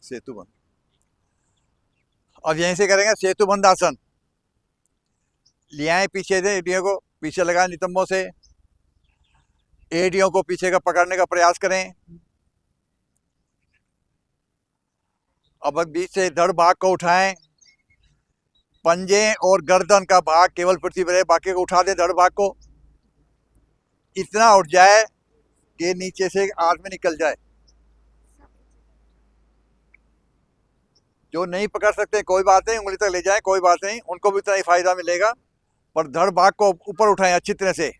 सेतु बंद। अब यहीं से करेंगे सेतु बंद आसन। ले आए पीछे से, एड़ियों को पीछे लगाएं नितंबों से, एड़ियों को पीछे का पकड़ने का प्रयास करें। अब बीच से धड़ भाग को उठाएं, पंजे और गर्दन का भाग केवल पृथ्वी पर है, बाकी को उठा दें धड़ भाग को, इतना उठ जाए कि नीचे से आदमी निकल जाए। जो नहीं पकड़ सकते कोई बात नहीं, उंगली तक ले जाए कोई बात नहीं, उनको भी इतना ही फायदा मिलेगा, पर धड़ भाग को ऊपर उठाएं अच्छी तरह से।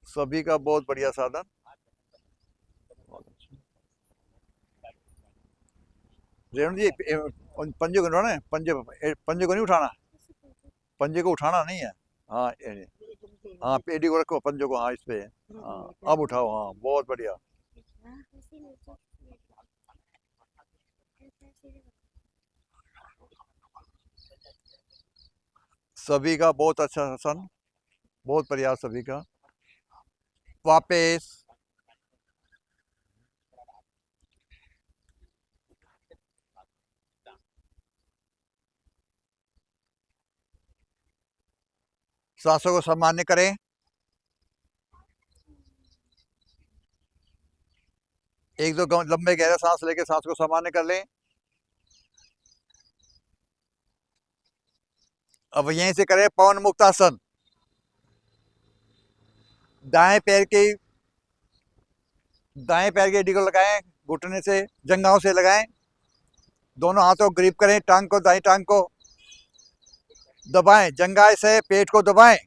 सभी का बहुत बढ़िया साधन। रेणु जी पंजे को उठाना है, पंजे को नहीं उठाना, पंजे को उठाना नहीं है। हाँ हाँ, पेडी को रखो, पंजों को, हाँ इस पे। हाँ अब उठाओ, हाँ बहुत बढ़िया। सभी का बहुत अच्छा आसन, बहुत प्रयास सभी का। वापस सांसों को सामान्य करें। एक दो लंबे गहरे सांस लेके सांस को सामान्य कर लें। अब यहीं से करें पवन मुक्त आसन। दाएं पैर की एड़ी को लगाएं, घुटने से जंघाओं से लगाएं, दोनों हाथों को ग्रिप करें, टांग को, दाई टांग को दबाएं, जंघाएं से पेट को दबाएं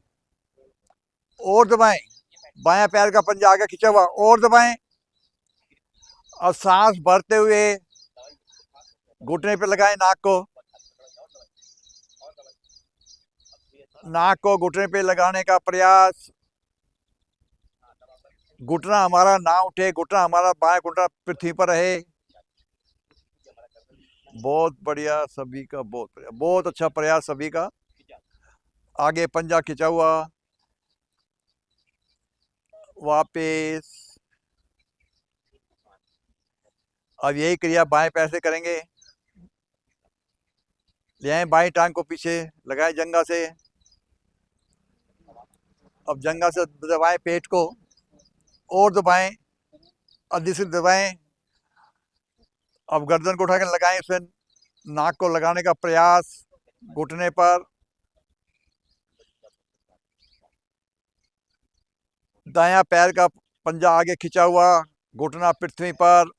और दबाएं, बायां पैर का पंजा आगे खींचा हुआ और दबाएं। और सांस भरते हुए घुटने पे लगाएं, नाक को घुटने पे लगाने का प्रयास। घुटना हमारा ना उठे, घुटना हमारा, बाएं घुटना पृथ्वी पर रहे। बहुत बढ़िया सभी का, बहुत बढ़िया, बहुत अच्छा प्रयास सभी का। आगे पंजा खिंचा हुआ, वापस। अब यही क्रिया बाएं पैर से करेंगे। ले आए बाएं टांग को पीछे, लगाए जंघा से। अब जंघा से दबाएं पेट को और दबाएं, अधिक से दबाएं, अब गर्दन को उठा कर लगाएं, इसमें नाक को लगाने का प्रयास, घुटने पर, दायां पैर का पंजा आगे खिंचा हुआ, घुटना पृथ्वी पर,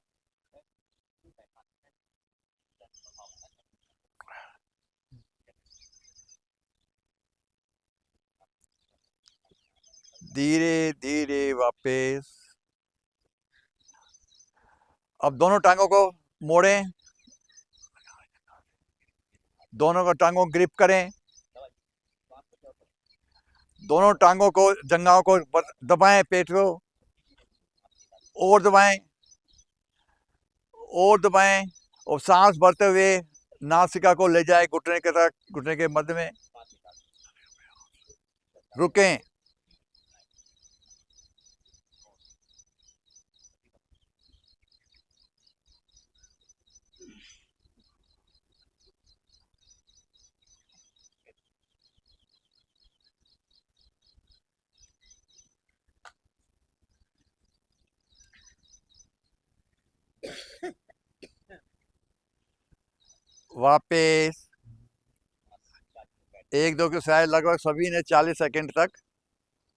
धीरे धीरे वापस। अब दोनों टांगों को मोड़ें, दोनों को टांगों को ग्रिप करें, दोनों टांगों को, जंघाओं को दबाएं, पेट को और दबाएं और दबाएं, और सांस भरते हुए नासिका को ले जाए घुटने के तक, घुटने के मध्य में रुकें। वापस। एक दो के शायद लगभग सभी ने 40 सेकंड तक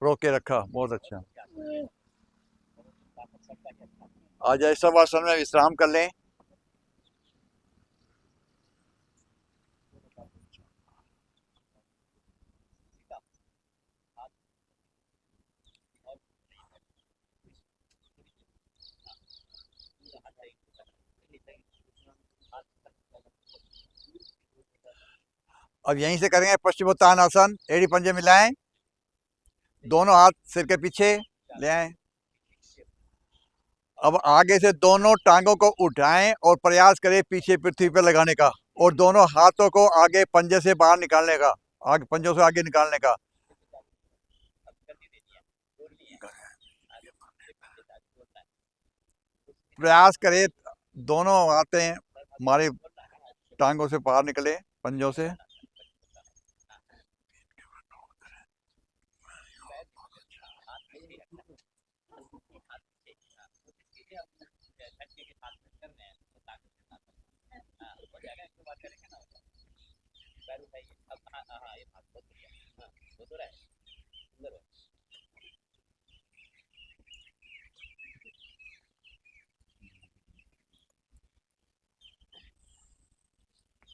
रोक के रखा, बहुत अच्छा। आज शवासन में विश्राम कर लें। अब यहीं से करेंगे पश्चिमोत्तानासन। एड़ी पंजे मिलाएं, दोनों हाथ सिर के पीछे ले आएं। अब आगे से दोनों टांगों को उठाएं और प्रयास करें पीछे पृथ्वी पर लगाने का, और दोनों हाथों को आगे पंजे से बाहर निकालने का, आगे पंजों से आगे निकालने का। प्रयास करें दोनों हाथें हमारे टांगों से बाहर निकले, पंजों से।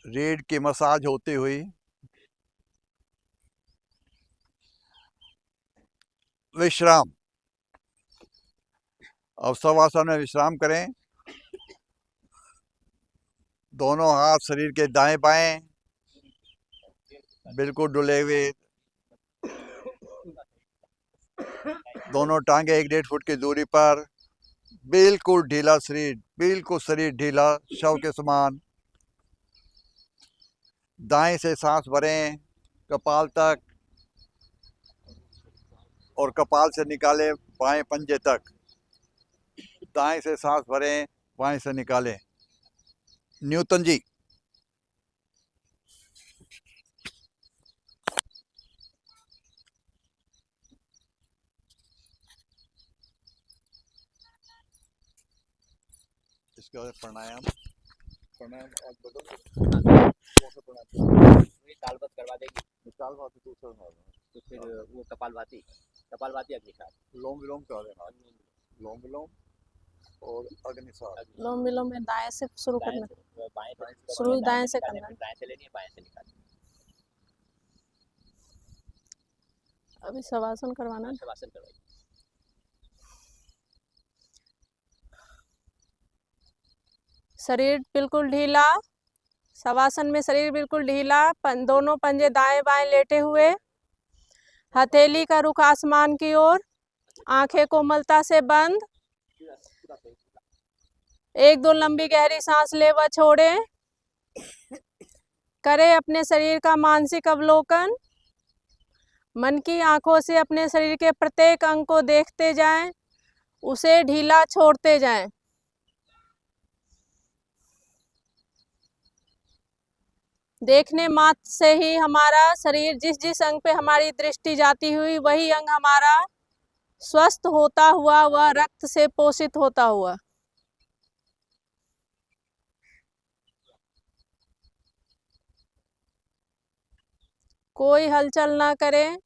रीढ़ की मसाज होती हुई विश्राम। अब शवासन में विश्राम करें। दोनों हाथ शरीर के दाएं बाएं बिल्कुल डुले हुए, दोनों टांगे 1-1.5 फुट की दूरी पर, बिल्कुल ढीला शरीर, बिल्कुल शरीर ढीला, शव के समान। दाएं से सांस भरें कपाल तक, और कपाल से निकालें बाएं पंजे तक। दाएं से सांस भरें, बाएं से निकालें। न्यूटन जी। इसके बाद प्राणायाम। प्राणायाम और तालबद्ध करवा देगी तो फिर वो कपालभाति अग्नि साथ। लोम विलोम करा देना। लोम विलोम और अग्निसार। लोम विलोम में दाएं से शुरू करना, बाएं शुरू दाएं से करना। दाएं से लेनी है, बाएं से निकालनी। अभी शवासन करवाना। शवासन करवाइए। शरीर बिल्कुल ढीला, शवासन में शरीर बिल्कुल ढीला, दोनों पंजे दाएं बाएं लेटे हुए, हथेली का रुख आसमान की ओर, आंखें कोमलता से बंद। 1-2 लंबी गहरी सांस ले व छोड़ें। करें अपने शरीर का मानसिक अवलोकन। मन की आंखों से अपने शरीर के प्रत्येक अंग को देखते जाएं, उसे ढीला छोड़ते जाएं। देखने मात्र से ही हमारा शरीर, जिस जिस अंग पे हमारी दृष्टि जाती हुई, वही अंग हमारा स्वस्थ होता हुआ, वह रक्त से पोषित होता हुआ। कोई हलचल ना करें,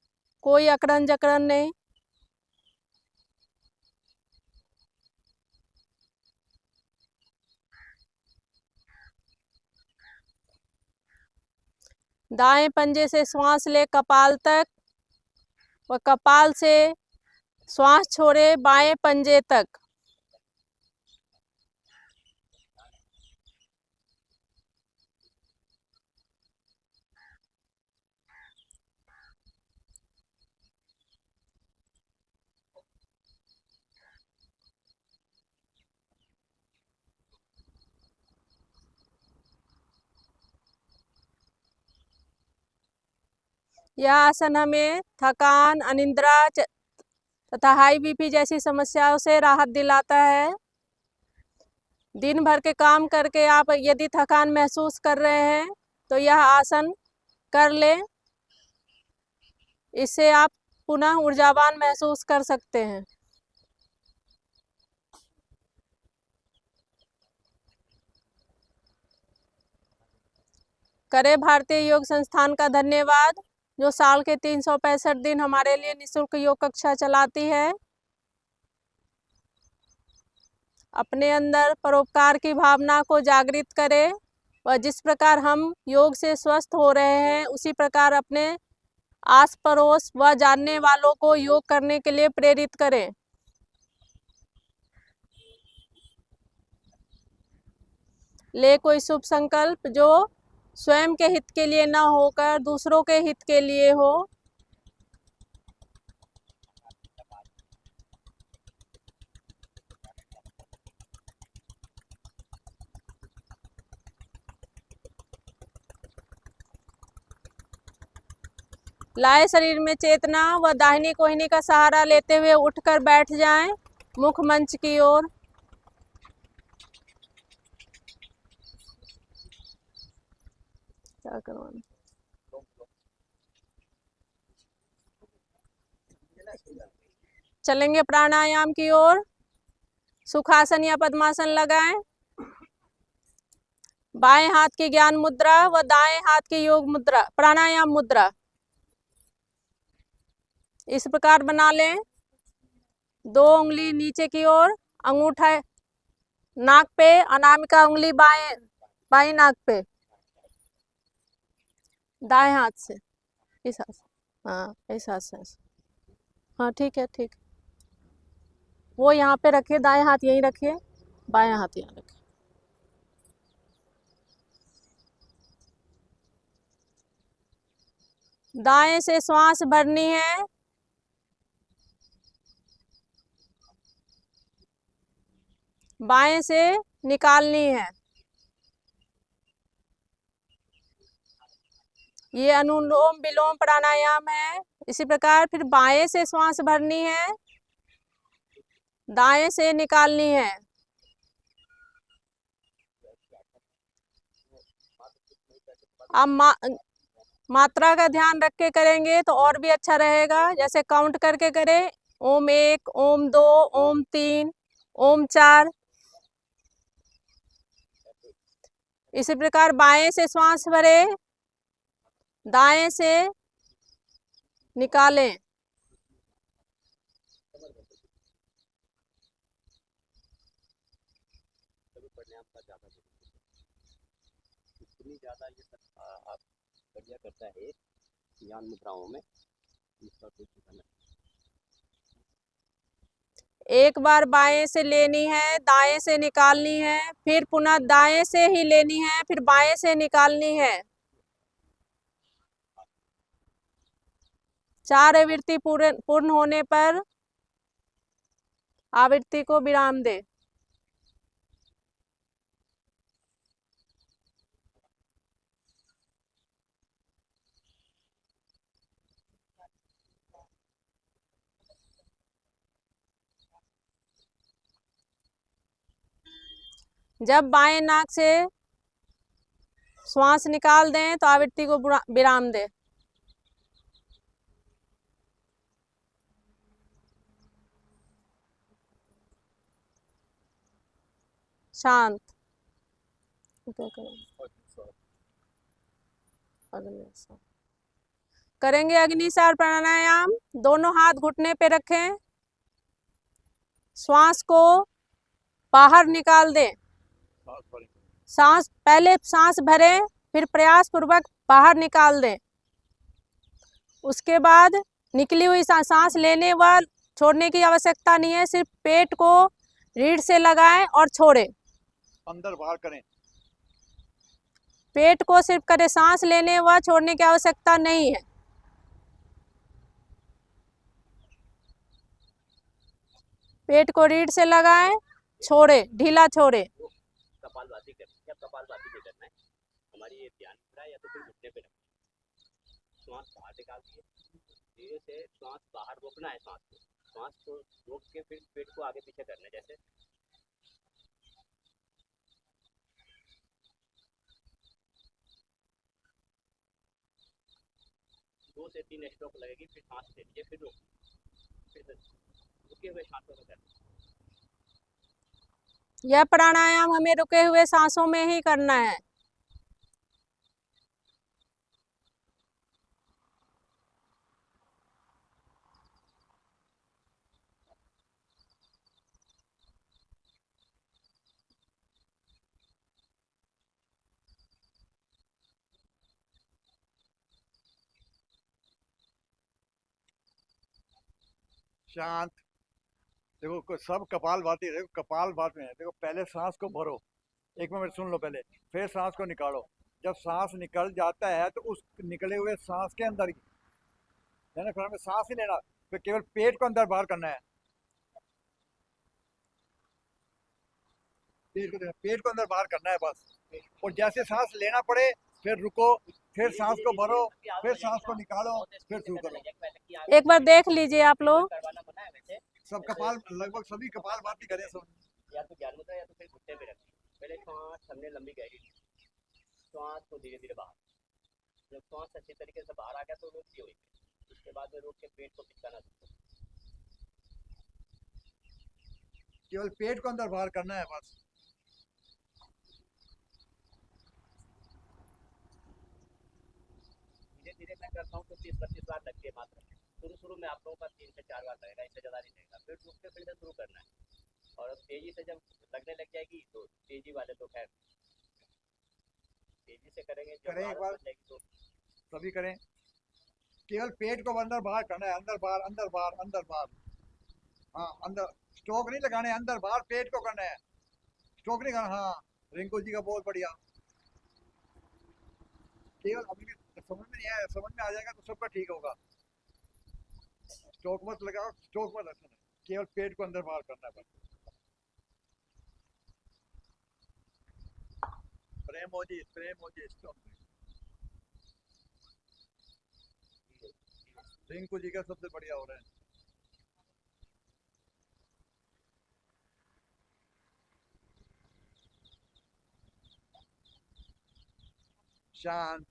कोई अकड़न जकड़न नहीं। दाएं पंजे से श्वास ले कपाल तक और कपाल से श्वास छोड़े बाएं पंजे तक। यह आसन हमें थकान, अनिद्रा तथा हाई बीपी जैसी समस्याओं से राहत दिलाता है। दिन भर के काम करके आप यदि थकान महसूस कर रहे हैं तो यह आसन कर लें, इससे आप पुनः ऊर्जावान महसूस कर सकते हैं। करे भारतीय योग संस्थान का धन्यवाद, जो साल के 365 दिन हमारे लिए निःशुल्क योग कक्षा चलाती है। अपने अंदर परोपकार की भावना को जागृत करें और जिस प्रकार हम योग से स्वस्थ हो रहे हैं उसी प्रकार अपने आस पड़ोस व जानने वालों को योग करने के लिए प्रेरित करें। ले कोई शुभ संकल्प जो स्वयं के हित के लिए न होकर दूसरों के हित के लिए हो। लाए शरीर में चेतना व दाहिनी कोहनी का सहारा लेते हुए उठकर बैठ जाएं, मुख मंच की ओर। क्या करवाना? चलेंगे प्राणायाम की ओर। सुखासन या पद्मासन लगाएं। बाएं हाथ की ज्ञान मुद्रा व दाएं हाथ की योग मुद्रा, प्राणायाम मुद्रा इस प्रकार बना लें। 2 उंगली नीचे की ओर, अंगूठा नाक पे, अनामिका उंगली बाएं नाक पे, दाएं हाथ से इस हाथ से, हाँ इस हाथ से, हाँ ठीक है ठीक। वो यहाँ पे रखिए, दाएं हाथ यहीं रखिए, बाएं हाथ यहाँ रखिए। दाएं से श्वास भरनी है, बाएं से निकालनी है। ये अनुलोम विलोम प्राणायाम है। इसी प्रकार फिर बाएं से श्वास भरनी है, दाएं से निकालनी है। अब मात्रा का ध्यान रख के करेंगे तो और भी अच्छा रहेगा। जैसे काउंट करके करें, ओम 1, ओम 2, ओम 3, ओम 4। इसी प्रकार बाएं से श्वास भरे, दाएं से निकालें। इतनी ज़्यादा ये आप बढ़िया करता है ज्ञान मुद्राओं में, इसका कुछ नहीं। एक बार बाएं से लेनी है, दाएं से निकालनी है, फिर पुनः दाएं से ही लेनी है, फिर बाएं से निकालनी है। 4 आवृत्ति पूर्ण होने पर आवृत्ति को विराम दे। जब बाएं नाक से श्वास निकाल दें तो आवृत्ति को विराम दें। शांत। क्या करें? अगले करेंगे अग्निसार प्राणायाम। दोनों हाथ घुटने पे रखें, श्वास को बाहर निकाल दें। सांस भरें। सांस पहले सांस भरें, फिर प्रयास पूर्वक बाहर निकाल दें। उसके बाद निकली हुई सांस लेने व छोड़ने की आवश्यकता नहीं है, सिर्फ पेट को रीढ़ से लगाएं और छोड़ें। अंदर बाहर करें। पेट को सिर्फ करें, सांस लेने व छोड़ने की आवश्यकता नहीं है। पेट को रीढ़ से लगाएं, छोड़े, ढीला छोड़े। कपालभाति करना है, या कपालभाति भी करना है, हमारी ये ध्यान रखना है, या तो फिर घुटने पे रखना। श्वास बाहर निकाल दिए, धीरे से श्वास बाहर रोकना है, श्वास को रोक के फिर पेट को आगे पीछे करना है। जैसे 2 से 3 स्ट्रोक लगेगी, फिर सांस ले लीजिए, फिर रोक, फिर रुके हुए सांसों में करना। यह प्राणायाम हमें रुके हुए सांसों में ही करना है। शांत। देखो सब कपालभाति, देखो कपालभाति में है। देखो पहले सांस को भरो, 1 मिनट सुन लो पहले, फिर सांस को निकालो। जब सांस निकल जाता है तो उस निकले हुए सांस के अंदर ही है ना, फिर हमें सांस ही लेना, फिर केवल पेट को अंदर बाहर करना है। पेट को अंदर बाहर करना है बस। और जैसे सांस लेना पड़े फिर रुको, फिर सांस को भरो, फिर सांस को निकालो, फिर शुरू करो। एक बार देख लीजिए आप लोग। सब कपाल, लगभग सभी कपालभाति करें सब। या तो ज्ञान मुद्रा या तो फिर घुटने पे रखिए। पहले श्वास हमने लंबी गहरी ली, श्वास को धीरे धीरे बाहर, जब श्वास अच्छी तरीके से बाहर आ गया तो रोक दिए हुई, उसके बाद में रोक के पेट को पिचकाना शुरू करो। केवल पेट को अंदर बाहर करना है बस। धीरे धीरे मैं करता हूँ तो 30-32 बार लगती है मात्र। शुरू में आप लोगों का 3 से 4 बार लगेगा, इससे ज़्यादा नहीं लगेगा। फिर रुक के फिर से शुरू करना है, और तेजी से जब लगने लग जाएगी तो तेजी वाले तो खैर तेजी से करेंगे, करें एक बार, तो सभी करें। केवल पेट को अंदर बाहर करना है, अंदर बाहर, अंदर बाहर, अंदर बाहर। हाँ, अंदर स्ट्रोक नहीं लगाने, अंदर बाहर पेट को करना है, स्ट्रोक नहीं करना। हाँ, रिंकू जी का बहुत बढ़िया। केवल अभी भी समझ में नहीं आया, समझ में आ जाएगा तो सबका ठीक होगा। स्ट्रोक मत लगाओ, स्ट्रोक मत रखना, केवल पेट को अंदर बाहर करना है बस। प्रेम हो जी स्ट्रोक। रिंकू जी का सबसे बढ़िया हो रहा है। शांत।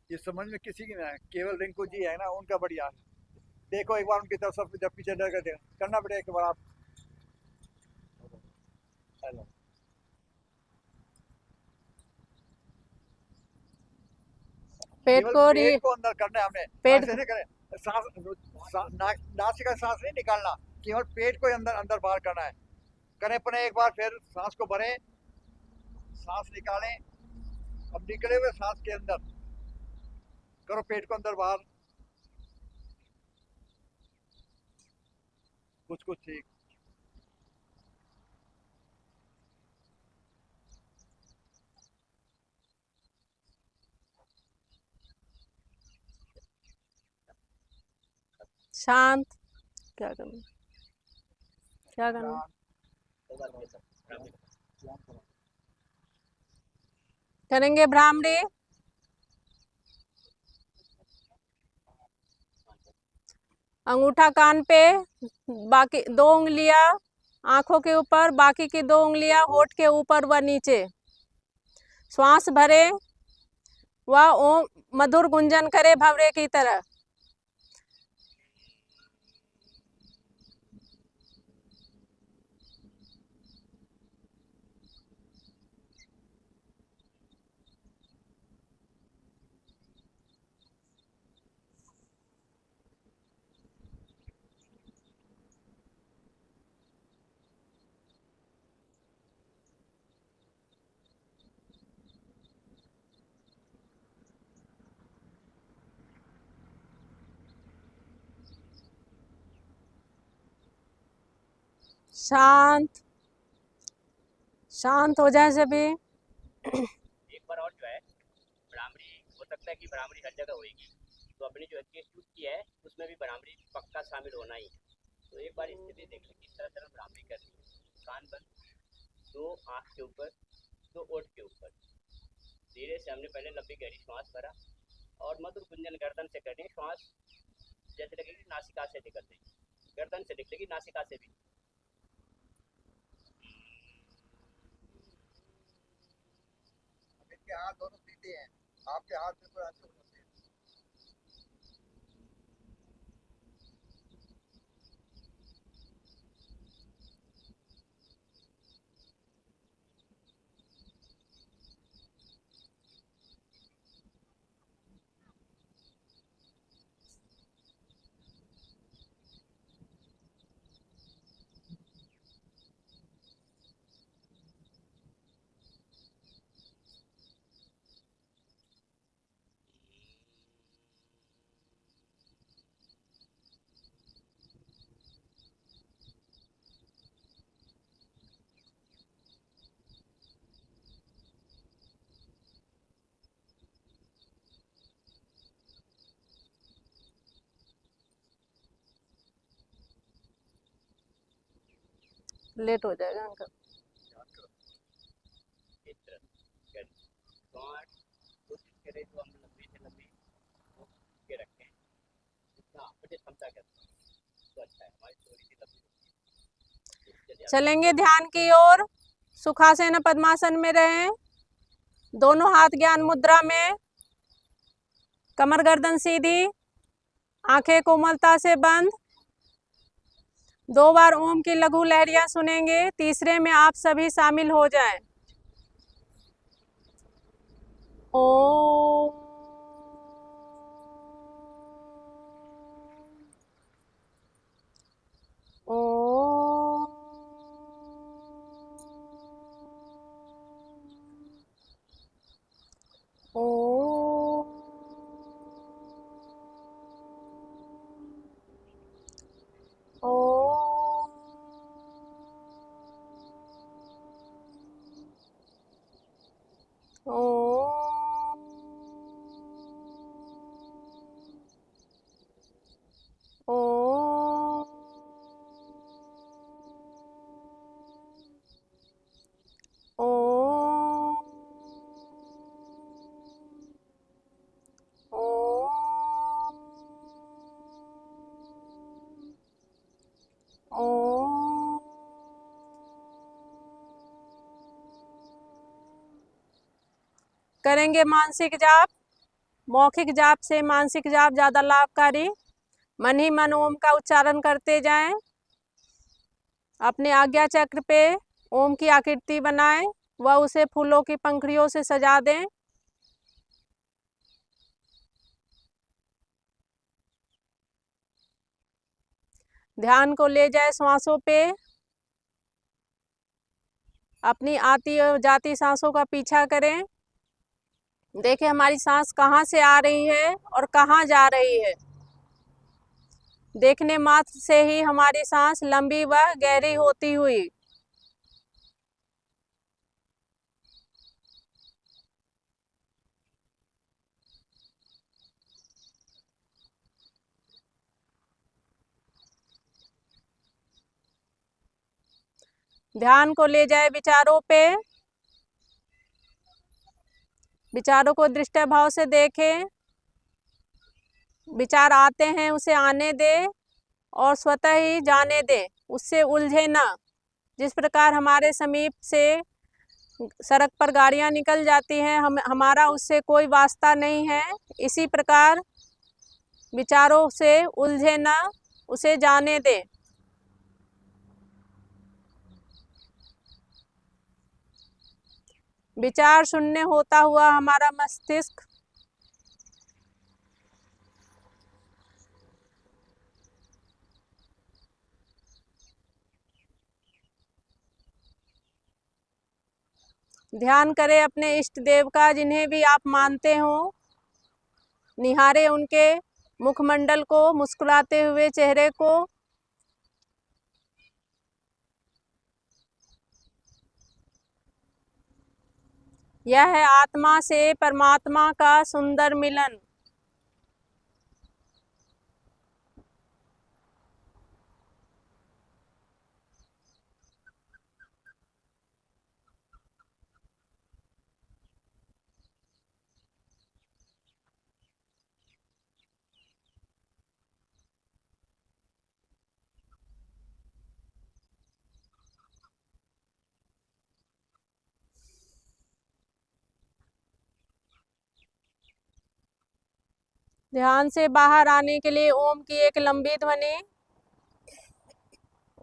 ये समझ में किसी की नहीं है, केवल रिंकू जी है ना, उनका बढ़िया है। देखो एक बार उनकी तरफ सब जब पीछे डर कर करना पड़ेगा एक बार आप। हेलो, पेट केवल को पेट को अंदर करना है हमें, पेट ऐसे नहीं करें। सांस नासिका सांस नहीं निकालना, केवल पेट को अंदर अंदर बाहर करना है। करें अपने एक बार, फिर सांस को भरें, सांस निकालें, अब निकले हुए सांस के अंदर करो, पेट को अंदर बाहर, कुछ कुछ ठीक। शांत। क्या करना, क्या करना? करेंगे भ्रामरी। अंगूठा कान पे, बाकी 2 उंगलियां आंखों के ऊपर, बाकी की 2 उंगलियां होठ के ऊपर व नीचे। श्वास भरे व ओम मधुर गुंजन करे भंवरे की तरह। शांत शांत हो जाए सभी। एक बार और जो है ब्राह्मणी, हो सकता है कि ब्राह्मणी हर जगह होगी, तो अपनी जो अच्छी चूज की है उसमें भी ब्राह्मणी पक्का शामिल होना ही है। तो एक बार स्थिति देख लें किस तरह से ब्राह्मणी करनी है। कान बंद, दो आँख के ऊपर, दो ओठ के ऊपर। धीरे से हमने पहले लंबी गहरी श्वास भरा और मधुर गुंजन गर्दन से करें। श्वास जैसे लगेगी नासिका से निकल रही, गर्दन से निकलेगी, नासिका से भी। इनके हाथ दोनों सीधे हैं, आपके हाथ बिल्कुल ऐसे होते हैं। लेट हो जाएगा अंकल। इस तरह कर श्वास कोशिश करें तो हम लंबी से लंबी के रखें, जितना अपनी क्षमता के तो अच्छा है। हमारी थोड़ी सी लंबी चलेंगे ध्यान की ओर। सुखासन पद्मासन में रहें, दोनों हाथ ज्ञान मुद्रा में, कमर गर्दन सीधी, आंखें कोमलता से बंद। 2 बार ओम की लघु लहरियां सुनेंगे, तीसरे में आप सभी शामिल हो जाएं। ओम ओम ओम ओम ओम ओम ओम ओम करेंगे मानसिक जाप। मौखिक जाप से मानसिक जाप ज़्यादा लाभकारी। मन ही मन ओम का उच्चारण करते जाएं। अपने आज्ञा चक्र पे ओम की आकृति बनाएं व उसे फूलों की पंखुड़ियों से सजा दें। ध्यान को ले जाए श्वासों पे। अपनी आती और जाती सांसों का पीछा करें। देखें हमारी सांस कहाँ से आ रही है और कहाँ जा रही है। देखने मात्र से ही हमारी सांस लंबी व गहरी होती हुई। ध्यान को ले जाए विचारों पे। विचारों को दृष्टि भाव से देखें। विचार आते हैं उसे आने दे और स्वतः ही जाने दे, उससे उलझे ना। जिस प्रकार हमारे समीप से सड़क पर गाड़ियां निकल जाती हैं, हमारा उससे कोई वास्ता नहीं है, इसी प्रकार विचारों से उलझे ना, उसे जाने दे। विचार शून्य होता हुआ हमारा मस्तिष्क ध्यान करें अपने इष्ट देव का, जिन्हें भी आप मानते हो। निहारे उनके मुखमंडल को, मुस्कुराते हुए चेहरे को। यह है आत्मा से परमात्मा का सुंदर मिलन। ध्यान से बाहर आने के लिए ओम की एक लंबी ध्वनि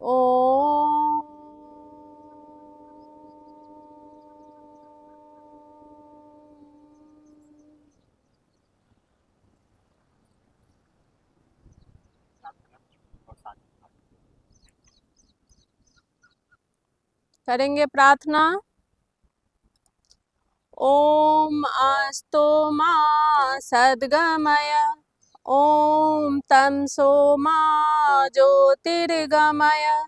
ओम। करेंगे प्रार्थना। ओम अस्तु मा सद्गमय, ओम तमसो मा ज्योतिर्गमय,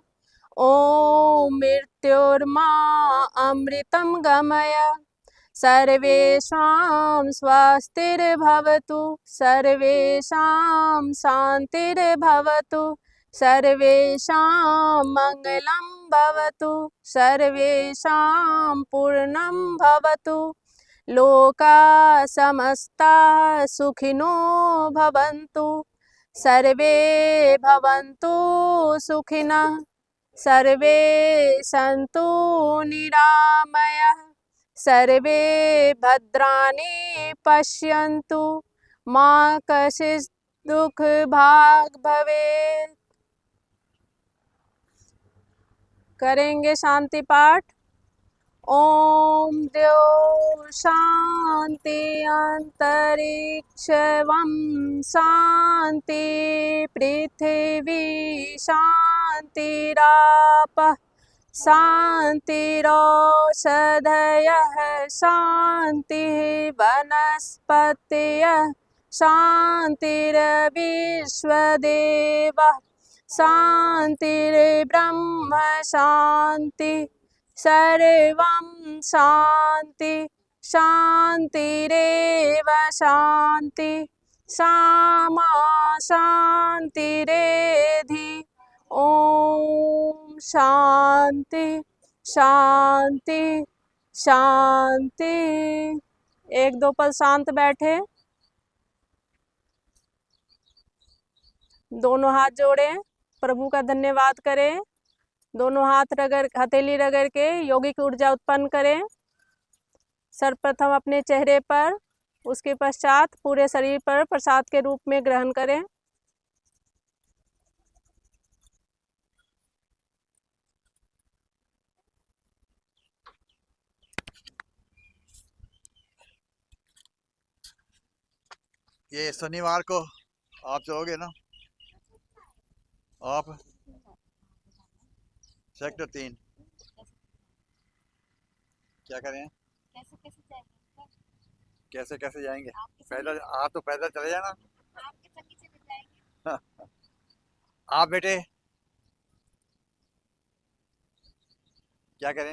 ओम मृत्युर्मा अमृतं गमय। सर्वेषां स्वस्तिर्भवतु, सर्वेषां शान्तिर्भवतु, सर्वेषां मङ्गलं भवतु, सर्वेषां पूर्णं भवतु। लोका समस्ता सुखिनो भवन्तु, सर्वे भवन्तु सुखिनः, सर्वे सन्तु निरामयाः, सर्वे भद्राणि पश्यन्तु, मा कश्चित् दुःखभाग् भवेत्। करेंगे शांति पाठ। ओम द्यौः शांति अंतरिक्षं शांति, पृथिवी शांतिरापः शांतिरौषधयः शांतिः, वनस्पतयः शांतिर्विश्वदेवः शांतिर्ब्रह्म शांति, सर्वं शांति शांतिरेव शांति, सामा शांतिरेधि। ओम शांति शांति शांति। एक दो पल शांत बैठे, दोनों हाथ जोड़ें, प्रभु का धन्यवाद करें। दोनों हाथ रगड़, हथेली रगड़ के योगिक ऊर्जा उत्पन्न करें। सर्वप्रथम अपने चेहरे पर, उसके पश्चात पूरे शरीर पर प्रसाद के रूप में ग्रहण करें। ये शनिवार को आप जाओगे ना? आप सेक्टर 3 क्या करें? कैसे कैसे जाएंगे? पैदल? आप तो पैदल चले जाना। आप बेटे क्या करें?